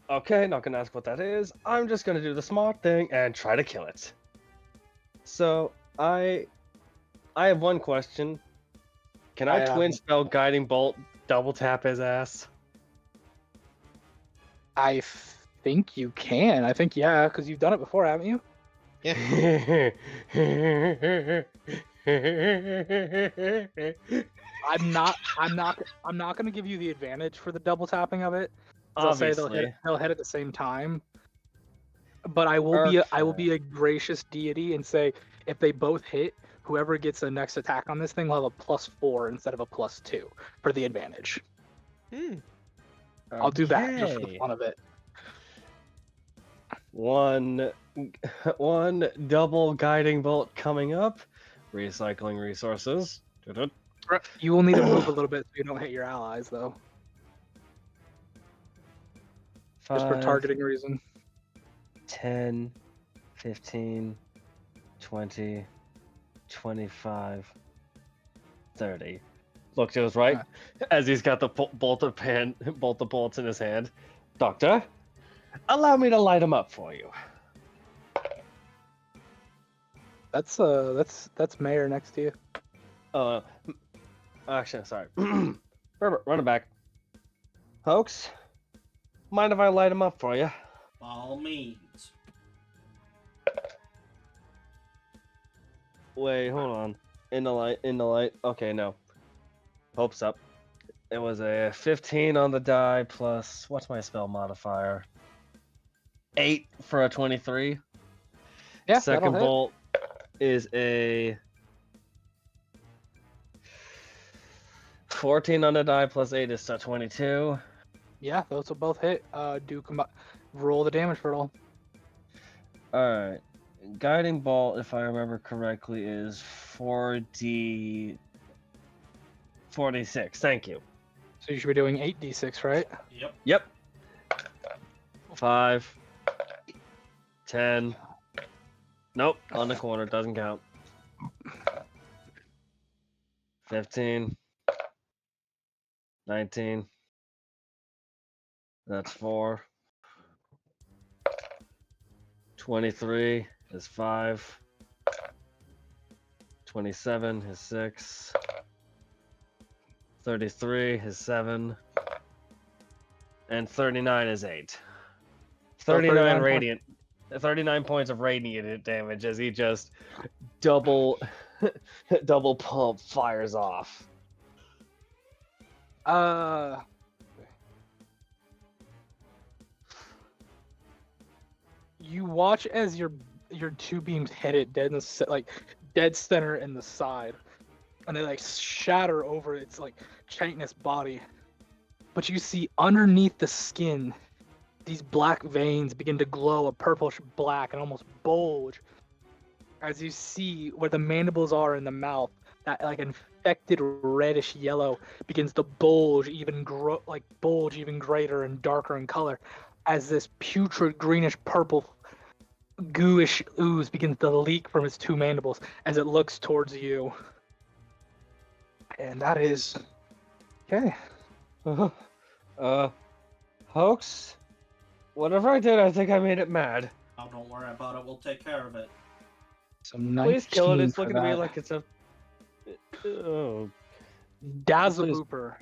Okay, not gonna ask what that is. I'm just gonna do the smart thing and try to kill it. So I have one question. Can I twin spell guiding bolt double tap his ass? I think you can. I think yeah, because you've done it before, haven't you? I'm not gonna give you the advantage for the double tapping of it. I'll say they'll hit at the same time. But I will be a gracious deity and say if they both hit, whoever gets the next attack on this thing will have a +4 instead of a +2 for the advantage. I'll do that just for the fun of it. One double guiding bolt coming up. Recycling resources. You will need to move a little bit so you don't hit your allies, though. Just for targeting reason. 10, 15, 20, 25, 30. Look to his right as he's got the bolt of bolts in his hand. Doctor, allow me to light him up for you. That's Mayor next to you. Actually, sorry. Run it back. Folks, mind if I light him up for you? By all means. Wait, hold on. In the light. Okay, no. Hope's up. It was a 15 on the die plus, what's my spell modifier? 8 for a 23. Yeah, Second that'll bolt is a 14 on the die plus 8 is a 22. Yeah, those will both hit. Roll the damage for it all. Alright. Guiding bolt, if I remember correctly, is 4d 46. Thank you. So you should be doing 8d6, right? Yep. 5, 10, Nope, on the corner, doesn't count. 15. 19. That's 4. 23 is 5. 27 is 6. 33 is 7. And 39 is 8. 39 39 radiant. 39 points of radiant damage as he just double pump fires off. You watch as your two beams hit it dead in the dead center in the side, and they like shatter over its like chitinous body. But you see underneath the skin, these black veins begin to glow a purplish black and almost bulge. As you see where the mandibles are in the mouth, that like infected reddish yellow begins to bulge even greater and darker in color, as this putrid greenish purple gooish ooze begins to leak from its two mandibles as it looks towards you. And that is okay. Hoax? Whatever I did, I think I made it mad. Oh, don't worry about it. We'll take care of it. So 19 Please kill it. It's for looking to me that. like it's a. Oh. Dazzle Please. Booper.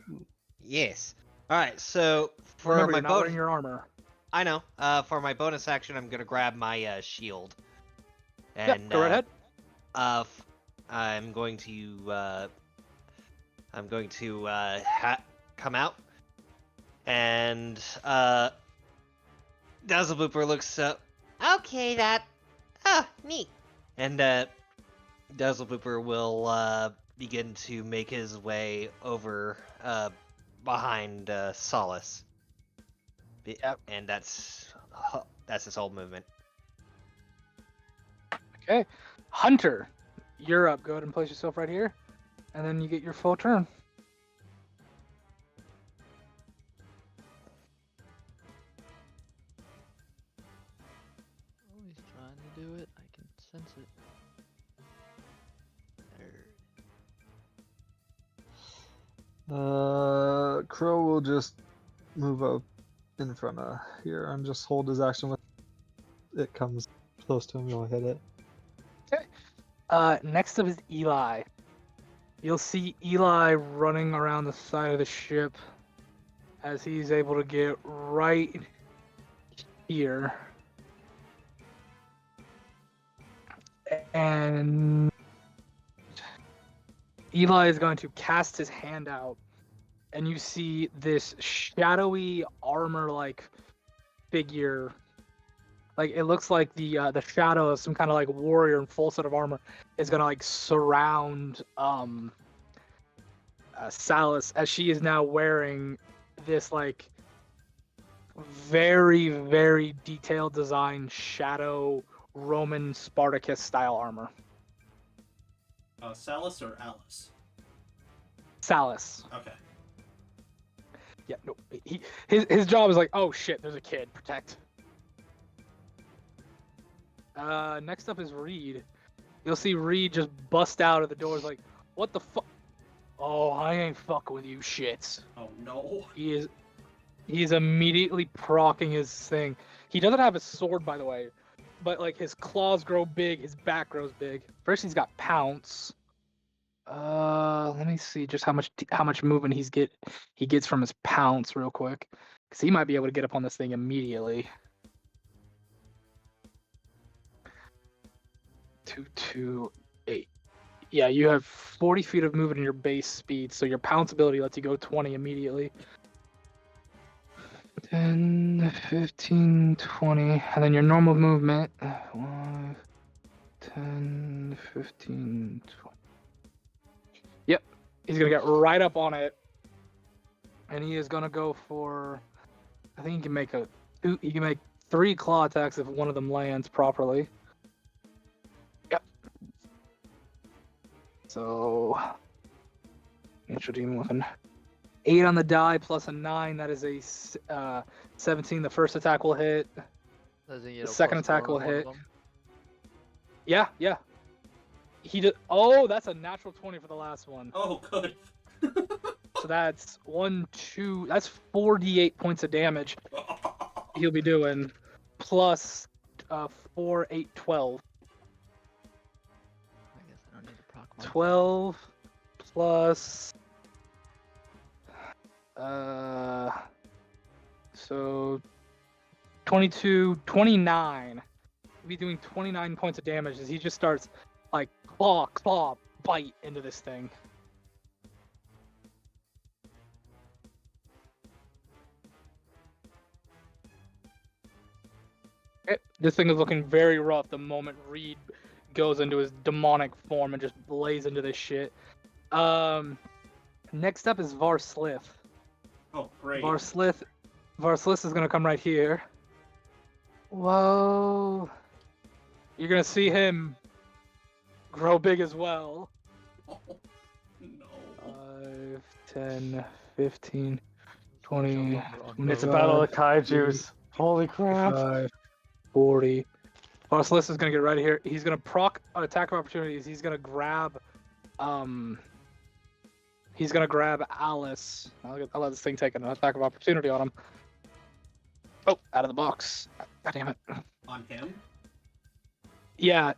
Yes. All right. So for Remember, my you're not bonus, wearing your armor. I know. For my bonus action, I'm gonna grab my shield. Yeah, And go right ahead. I'm going to come out, and Dazzle Booper looks okay. Neat. And Dazzle Booper will begin to make his way over behind Solace. Yep. And that's his whole movement. Okay. Hunter, you're up. Go ahead and place yourself right here, and then you get your full turn. Oh, he's trying to do it. I can sense it. There. Crow will just move up in front of here and just hold his action when it comes close to him. You'll hit it. Next up is Eli. You'll see Eli running around the side of the ship as he's able to get right here. And Eli is going to cast his hand out, and you see this shadowy armor-like figure. Like, it looks like the shadow of some kind of like warrior in full set of armor is gonna like surround Salas, as she is now wearing this like very, very detailed design shadow Roman Spartacus style armor. Salas or Alice? Salas. Okay. Yeah, no, his job is like, oh shit, there's a kid, protect. Next up is Reed. You'll see Reed just bust out of the doors like, what the fuck? Oh, I ain't fucking with you shits. Oh no. He is immediately procking his thing. He doesn't have a sword, by the way, but like his claws grow big, his back grows big. First, he's got pounce. Let me see just how much movement he gets from his pounce real quick, because he might be able to get up on this thing immediately. 228. Yeah, you have 40 feet of movement in your base speed, so your pounce ability lets you go 20 immediately. 10, 15, 20, and then your normal movement. 5, 10, 15, 20. Yep, he's gonna get right up on it, and he is gonna go for. I think he can make 3 claw attacks if one of them lands properly. Yep. So, Ancient Demon with an 8 on the die plus a 9. That is a 17. The first attack will hit. Does he The get a second plus 4 attack will on one of hit. them? Yeah, yeah. He did. Oh, that's a natural 20 for the last one. Oh, good. So that's 2. That's 48 points of damage he'll be doing, plus 4, 8, 12. I guess I don't need to proc mine. 12 plus. So 22, 29. He'll be doing 29 points of damage as he just starts like claw, bite into this thing. This thing is looking very rough the moment Reed goes into his demonic form and just lays into this shit. Next up is Varslith. Oh, great. Varslith is gonna come right here. Whoa. You're gonna see him grow big as well. Oh, no. 5, 10, 15, 20. It's a battle of kaijus. Holy crap. 25, 40. Varslith is gonna get right here. He's gonna proc attack of opportunities. He's gonna grab Alice. I'll let this thing take an attack of opportunity on him. Oh, out of the box. God damn it. On him? Yeah,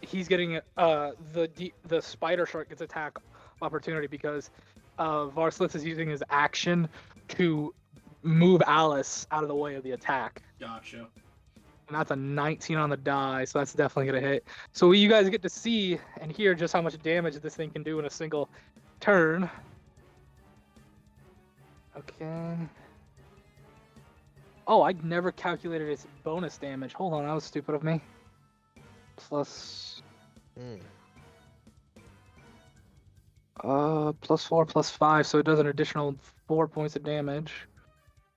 he's getting the spider shark gets attack opportunity because Varslith is using his action to move Alice out of the way of the attack. Gotcha. And that's a 19 on the die, so that's definitely gonna hit. So you guys get to see and hear just how much damage this thing can do in a single turn. Okay. Oh, I never calculated its bonus damage. Hold on, that was stupid of me. Plus. Plus 4, plus 5, so it does an additional 4 points of damage.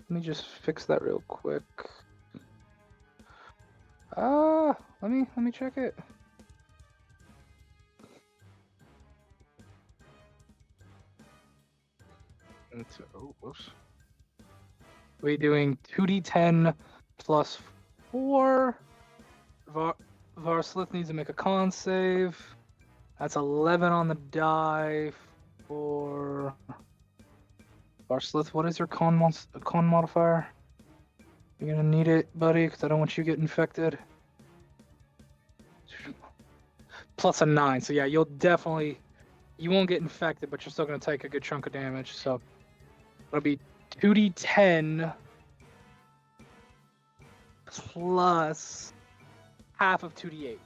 Let me just fix that real quick. Let me check it. Oh, whoops. We're doing 2d10 plus 4. Varslith needs to make a con save. That's 11 on the die for Varslith. What is your con modifier? You're gonna need it, buddy, because I don't want you to get infected. Plus a 9, so yeah, you won't get infected, but you're still gonna take a good chunk of damage. So it'll be 2d10 plus half of 2d8.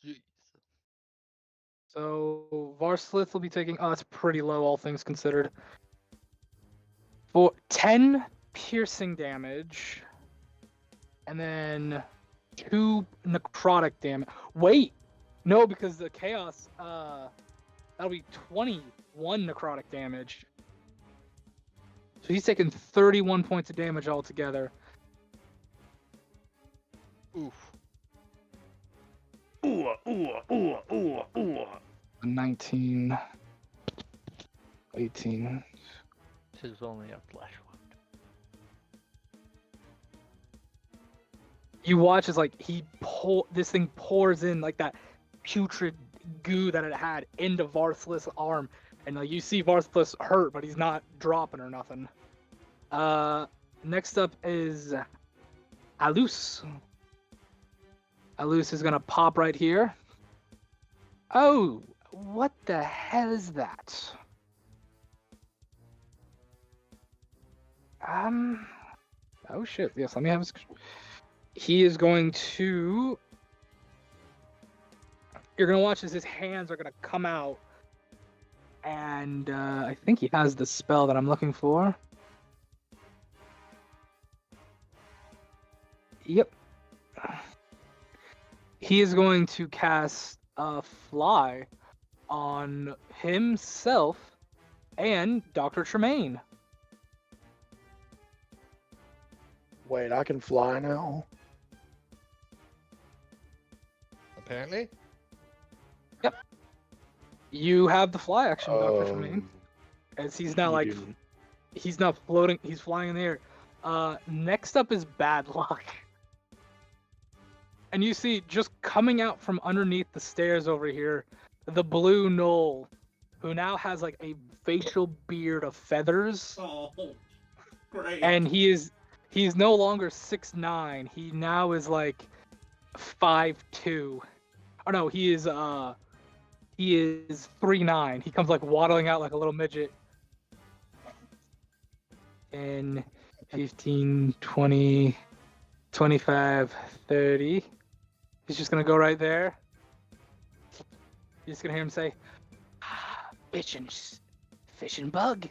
Jeez. So Varslith will be taking. Oh, that's pretty low, all things considered. For 10 piercing damage, and then 2 necrotic damage. Wait, no, because the chaos. That'll be 21 necrotic damage. So he's taking 31 points of damage altogether. Oof. 19, 18. This is only a flesh wound. You watch as like this thing pours in like that putrid goo that it had into Varslith's arm, and like you see Varslith's hurt, but he's not dropping or nothing. Next up is Alus. Alus is gonna pop right here. Oh, what the hell is that? Oh shit, yes, let me have his. He is going to. You're gonna watch as his hands are gonna come out, and I think he has the spell that I'm looking for. Yep. He is going to cast a fly on himself and Dr. Tremaine. Wait, I can fly now? Apparently. Yep. You have the fly action, Dr. Tremaine. As he's now like, he's not floating, he's flying in the air. Next up is Bad Luck. And you see, just coming out from underneath the stairs over here, the blue knoll, who now has like a facial beard of feathers. Oh, great. And he's no longer 6'9". He now is like 5'2". Oh no, he is 3'9". He comes like waddling out like a little midget. 10, 15, 20, 25, 30. He's just gonna go right there. You're just gonna hear him say, fish and bug.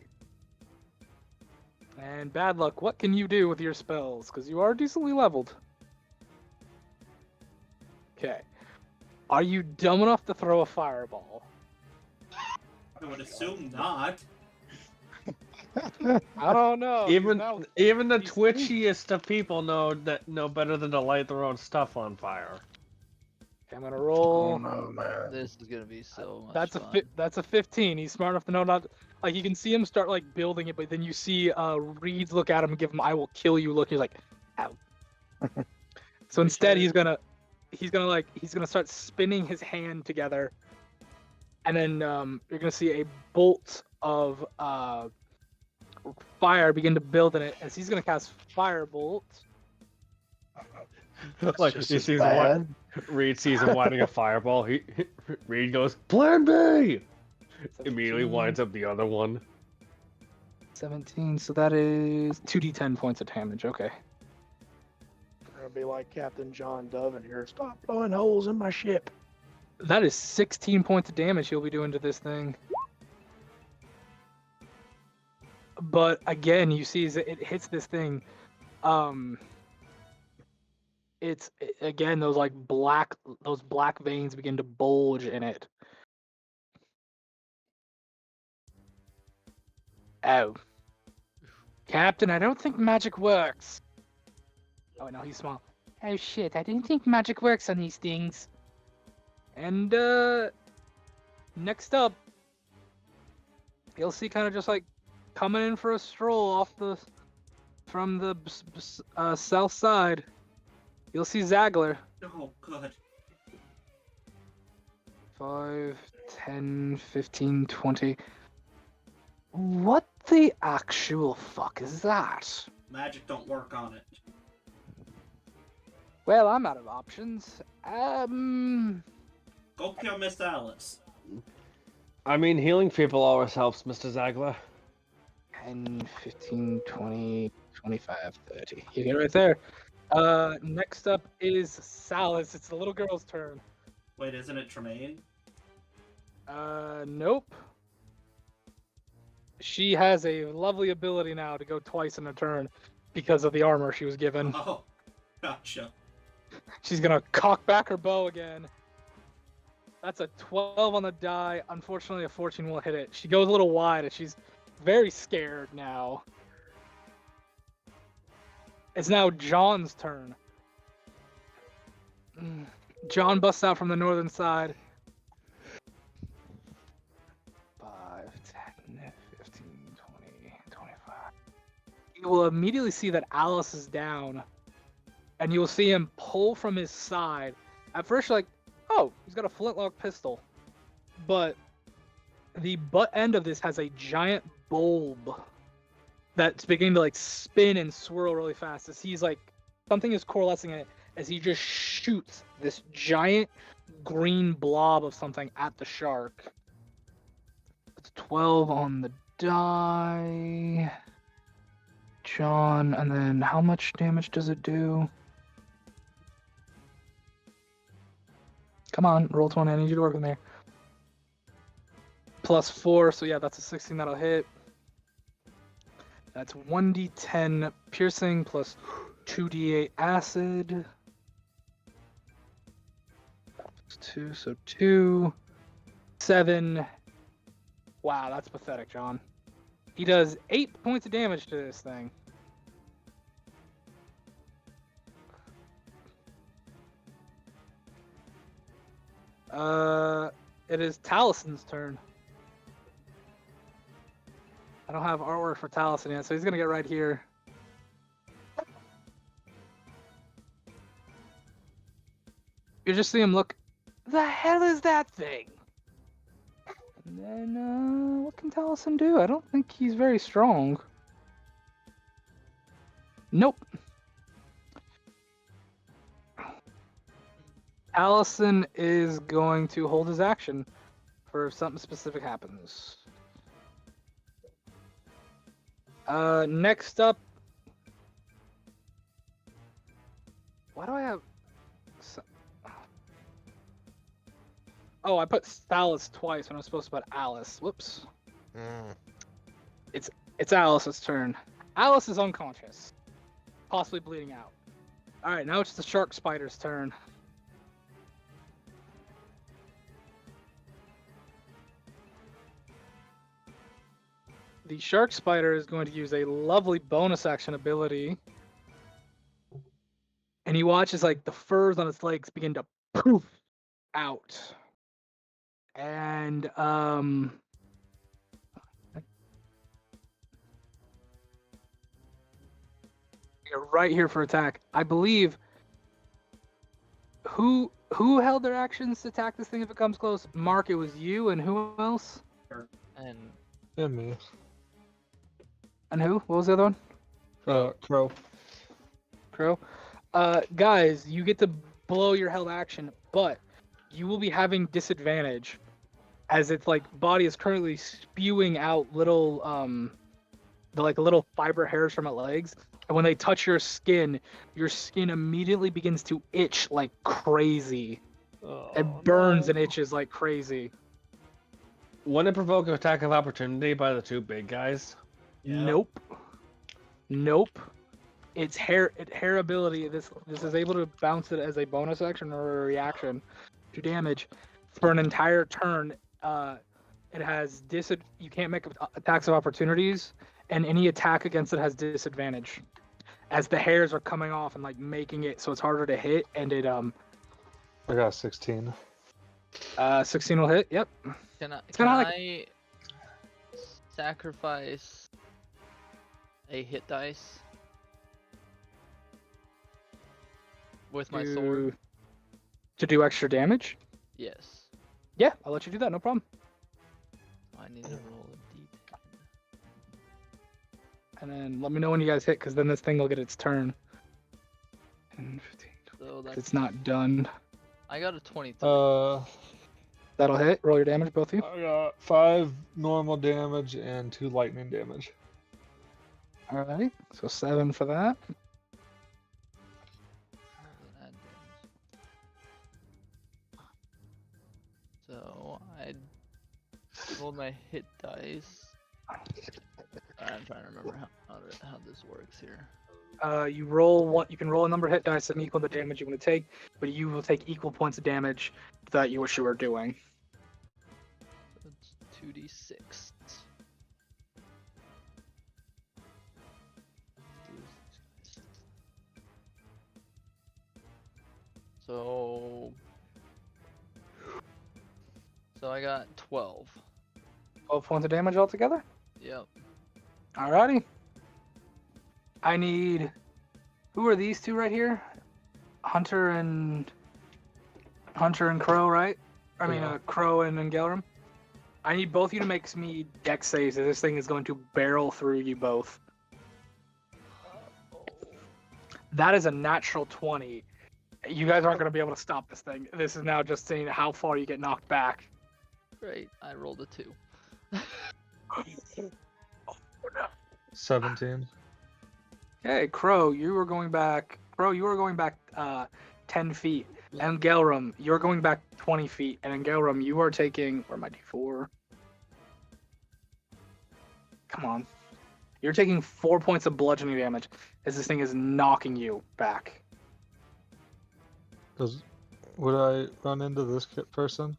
And Bad Luck, what can you do with your spells? Because you are decently leveled. Okay. Are you dumb enough to throw a fireball? I would assume not. I don't know. Even the he's- twitchiest of people know better than to light their own stuff on fire. Okay, I'm gonna roll. no, man. This is gonna be so much fun. That's a 15. He's smart enough to know not. Like you can see him start like building it, but then you see Reeds look at him and give him "I will kill you" look. He's like, "Ow." So instead, he's gonna start spinning his hand together, and then you're gonna see a bolt of fire begin to build in it as he's gonna cast Firebolt. Like he sees Reed sees him lighting a fireball. Reed goes, "Plan B!" Immediately 17, winds up the other one. 17. So that is 2d10 points of damage. Okay. We're gonna be like Captain John Dove in here. Stop blowing holes in my ship. That is 16 points of damage he'll be doing to this thing. But again, you see as it hits this thing, again those black veins begin to bulge in it. Oh. Captain, I don't think magic works. Oh no, he's small. Oh shit, I didn't think magic works on these things. And next up, you'll see kind of just like coming in for a stroll from the south side. You'll see Zagler. Oh, good. 5, 10, 15, 20. What the actual fuck is that? Magic don't work on it. Well, I'm out of options. Go kill Miss Alice. I mean, healing people always helps, Mr. Zagler. 10, 15, 20, 25, 30. You get it right there. Next up is Salas. It's the little girl's turn. Wait, isn't it Tremaine? Nope. She has a lovely ability now to go twice in a turn because of the armor she was given. Oh, gotcha. She's gonna cock back her bow again. That's a 12 on the die. Unfortunately, a 14 will hit it. She goes a little wide and she's very scared now. It's now John's turn. John busts out from the northern side. 5, 10, 15, 20, 25. You will immediately see that Alice is down. And you will see him pull from his side. At first you're like, oh, he's got a flintlock pistol. But the butt end of this has a giant bulb that's beginning to like spin and swirl really fast as he's like, something is coalescing in it as he just shoots this giant green blob of something at the shark. It's 12 on the die. John, and then how much damage does it do? Come on, roll 20. I need you to work with me. +4, so yeah, that's a 16 that'll hit. That's 1d10 piercing plus 2d8 acid. 2, so 2, 7. Wow, that's pathetic, John. He does 8 points of damage to this thing. It is Talison's turn. I don't have artwork for Talison yet, so he's gonna get right here. You just see him look. The hell is that thing? And then, what can Taliesin do? I don't think he's very strong. Nope. Allison is going to hold his action for if something specific happens. Next up. Why do I have... Oh, I put Stylus twice when I was supposed to put Alice. Whoops. It's Alice's turn. Alice is unconscious. Possibly bleeding out. Alright, now it's the shark spider's turn. The shark spider is going to use a lovely bonus action ability. And he watches like the furs on its legs begin to poof out. And you're right here for attack. I believe who held their actions to attack this thing if it comes close? Mark, it was you, and who else? And Yeah, me. And who? What was the other one? Crow. Crow. Guys, you get to blow your held action, but you will be having disadvantage as its like body is currently spewing out little little fiber hairs from its legs. And when they touch your skin immediately begins to itch like crazy. It burns and itches like crazy. Wouldn't it provoke an attack of opportunity by the two big guys? Yeah. Nope. Its hair ability. This is able to bounce it as a bonus action or a reaction to damage for an entire turn. It has you can't make attacks of opportunities, and any attack against it has disadvantage, as the hairs are coming off and like making it so it's harder to hit. And it I got 16. 16 will hit. Yep. can kinda I sacrifice a hit dice with my sword? To do extra damage? Yes. Yeah, I'll let you do that. No problem. I need to roll a d10. And then let me know when you guys hit, because then this thing will get its turn. 10, 15, So that's it's not done. I got a 23. That'll hit. Roll your damage, both of you. I got 5 normal damage and 2 lightning damage. Alright, so 7 for that. Add damage. So I rolled my hit dice. I'm trying to remember how this works here. You roll one. You can roll a number of hit dice and equal the damage you want to take, but you will take equal points of damage that you wish you were doing. So it's 2d6. So I got 12. 12 points of damage altogether. Yep. Alrighty. I need. Who are these two right here? Hunter and Crow, right? I mean, Yeah. Crow and Gelram. I need both of you to make me dex saves, as this thing is going to barrel through you both. That is a natural 20. You guys aren't going to be able to stop this thing. This is now just seeing how far you get knocked back. Great. I rolled a 2. 17. Okay, Crow, you were going back. 10 feet. And Gelram, you're going back 20 feet. And Gelram, you are taking. Where my d4? Come on. You're taking 4 points of bludgeoning damage as this thing is knocking you back. Would I run into this person?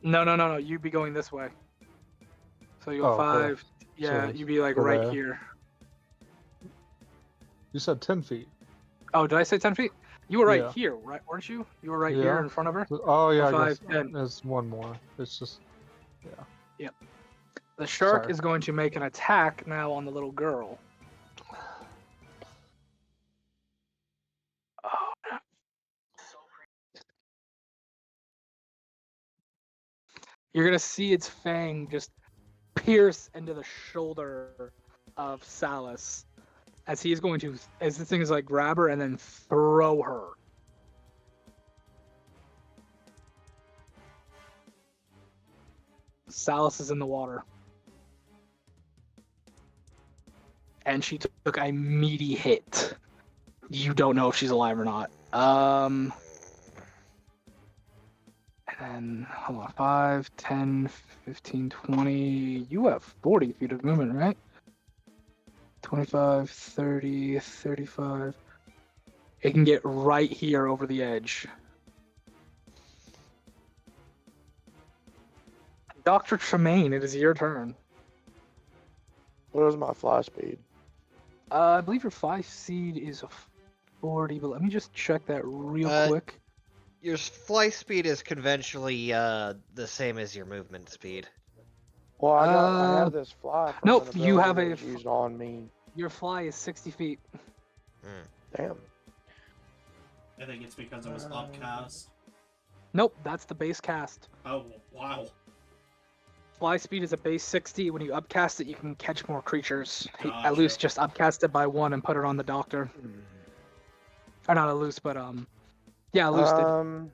No. You'd be going this way. So you go Oh, 5. cool. Yeah, So you'd be like we're right there. here. You said 10 feet. Oh, did I say 10 feet? You were right Yeah. here, right? Weren't you? You were right here Yeah. in front of her. Oh, yeah, I 5, guess 10. there's one more. It's just. The shark Sorry. is going to make an attack now on the little girl. Oh, no. You're gonna see its fang just pierce into the shoulder of Salus as he is going to, as this thing is like grab her and then throw her. Salus is in the water. And she took a meaty hit. You don't know if she's alive or not. And then, hold on, 5, 10, 15, 20. You have 40 feet of movement, right? 25, 30, 35. It can get right here over the edge. Dr. Tremaine, it is your turn. What is my fly speed? I believe your 5 seed is a 40, but let me just check that real quick. Your fly speed is conventionally the same as your movement speed. Well, I have this fly. From Nope, an you have ability a that's used on me. Your fly is 60 feet. Damn. I think it's because it was upcast. Nope, that's the base cast. Oh, wow. Fly speed is a base 60. When you upcast it, you can catch more creatures. Gotcha. At least just upcast it by 1 and put it on the doctor. Or not a loose, but yeah, loose did.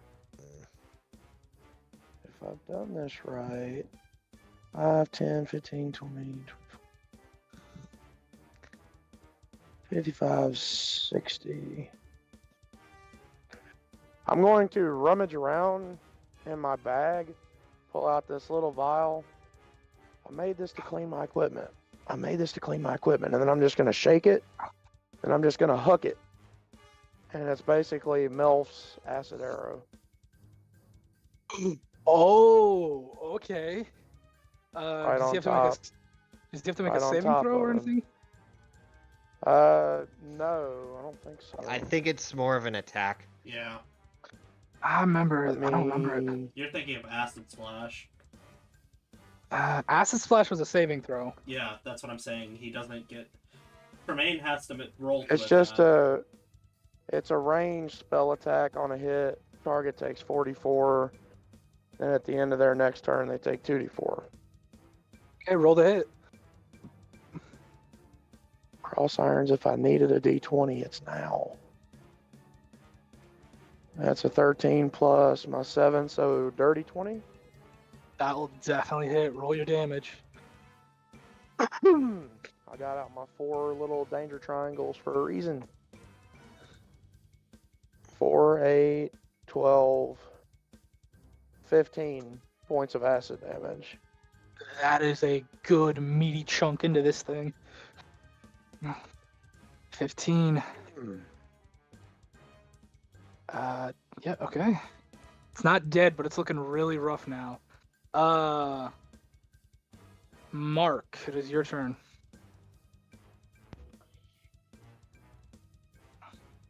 If I've done this right, 5, 10, 15, 20, 24, 55, 60. I'm going to rummage around in my bag, pull out this little vial. I made this to clean my equipment. And then I'm just going to shake it, and I'm just going to hook it. And it's basically MILF's acid arrow. Oh, okay. Right Does on he have top. to make Right a on saving top throw or of him. anything? No, I don't think so. I think it's more of an attack. Yeah. I don't remember it. You're thinking of Acid Splash. Acid Splash was a saving throw. Yeah, that's what I'm saying. He doesn't get... Tremaine has to roll to It's it, just it's a ranged spell attack on a hit. Target takes 44. Then at the end of their next turn, they take 2d4. Okay, roll the hit. Cross irons, if I needed a d20, it's now. That's a 13 plus my 7, so dirty 20. That will definitely hit. Roll your damage. I got out my 4 little danger triangles for a reason. 4, 8, 12, 15 points of acid damage. That is a good meaty chunk into this thing. 15. Yeah, okay. It's not dead, but it's looking really rough now. Mark, it is your turn.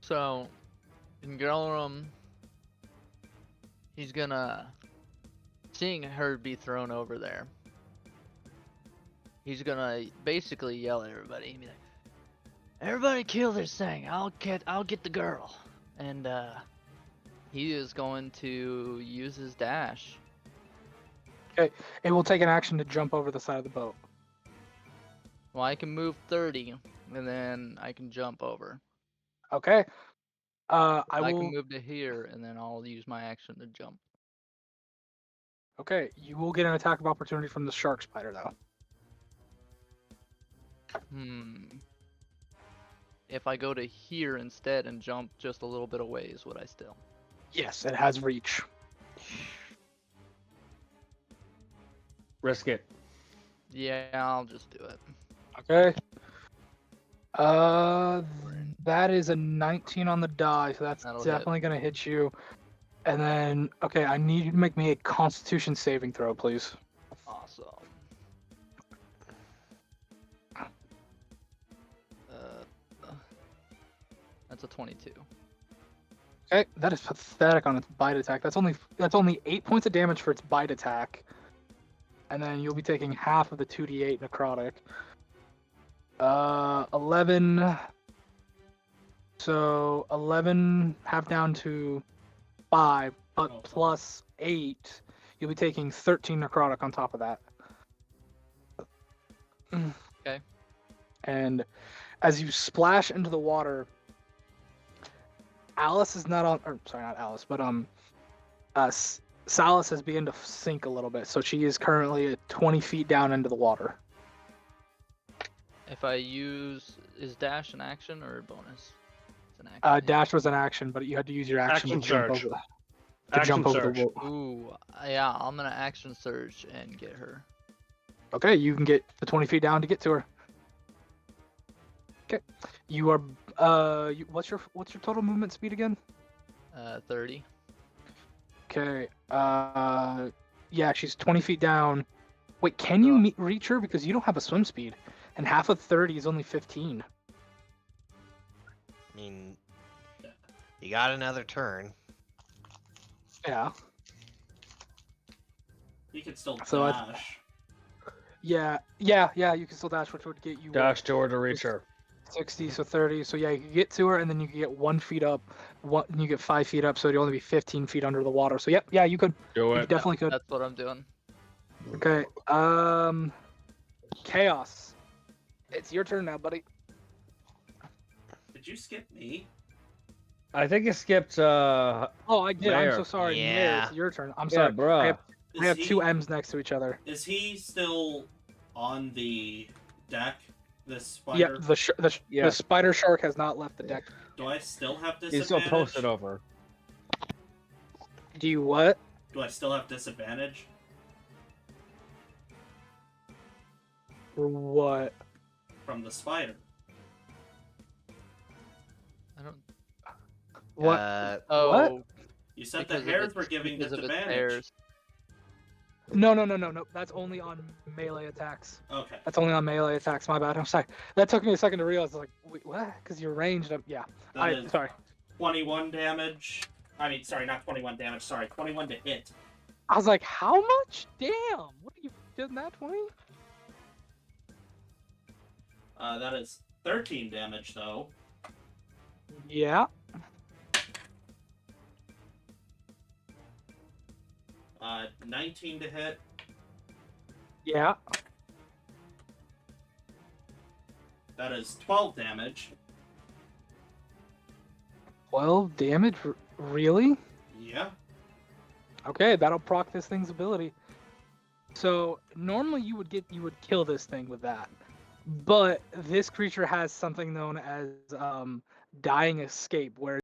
So, in Galrum, he's gonna, seeing her be thrown over there, he's gonna basically yell at everybody and be like, "Everybody kill this thing! I'll get the girl!" And he is going to use his dash. Okay, it will take an action to jump over the side of the boat. Well, I can move 30, and then I can jump over. Okay. I I will. can move to here, and then I'll use my action to jump. Okay, you will get an attack of opportunity from the shark spider, though. If I go to here instead and jump just a little bit of ways, would I still? Yes, it has reach. Risk it. Yeah, I'll just do it. Okay. That is a 19 on the die, so that's That'll definitely gonna hit you. And then, okay, I need you to make me a Constitution saving throw, please. Awesome. That's a 22. Okay, that is pathetic on its bite attack. That's only 8 points of damage for its bite attack. And then you'll be taking half of the 2d8 necrotic. 11. So 11 half down to 5, but Oh. plus 8. You'll be taking 13 necrotic on top of that. Okay. And as you splash into the water, Alice is not on. Or sorry, not Alice, but Salas has begun to sink a little bit, so she is currently 20 feet down into the water. If I use, is dash an action or a bonus? It's an action. yeah. Dash was an action, but you had to use your action, Action to jump surge. over. To Action jump over surge. the wall. Ooh, yeah, I'm gonna action surge and get her. Okay, you can get the 20 feet down to get to her. Okay, you are. What's your total movement speed again? 30. Okay. Yeah, she's 20 feet down. Wait, can you reach her because you don't have a swim speed, and half of 30 is only 15. I mean, you got another turn. Yeah. You can still So I- dash. Yeah. You can still dash, which would get you Dash to her to reach her. 60, so 30. So yeah, you can get to her, and then you can get 1 feet up. You get 5 feet up, so it'd only be 15 feet under the water. So yep, yeah, you could. Do You it. definitely could. That's what I'm doing. Okay. Chaos. It's your turn now, buddy. Did you skip me? I think it skipped. Oh, I did. I'm so Mayor. sorry. Mayor, Yeah. it's your turn. I'm Yeah, sorry. bruh. I have two M's next to each other. Is he still on the deck? This spider? Yep, the spider shark has not left the deck. Do I still have He's disadvantage? still posted over. Do you what? Do I still have disadvantage? For what? From the spider. I don't. What? Oh. You said because the of hairs its- were giving because of its disadvantage. hairs. No. That's only on melee attacks. Okay. That's only on melee attacks. My bad. I'm sorry. That took me a second to realize. Like, wait, what? Because you're ranged up. Yeah. That is Sorry. 21 damage. I mean, sorry, not 21 damage. Sorry, 21 to hit. I was like, how much? Damn. What are you doing that 20? That is 13 damage, though. Yeah. 19 to hit. Yeah. That is 12 damage. 12 damage? Really? Yeah. Okay, that'll proc this thing's ability. So normally you would kill this thing with that, but this creature has something known as dying escape, where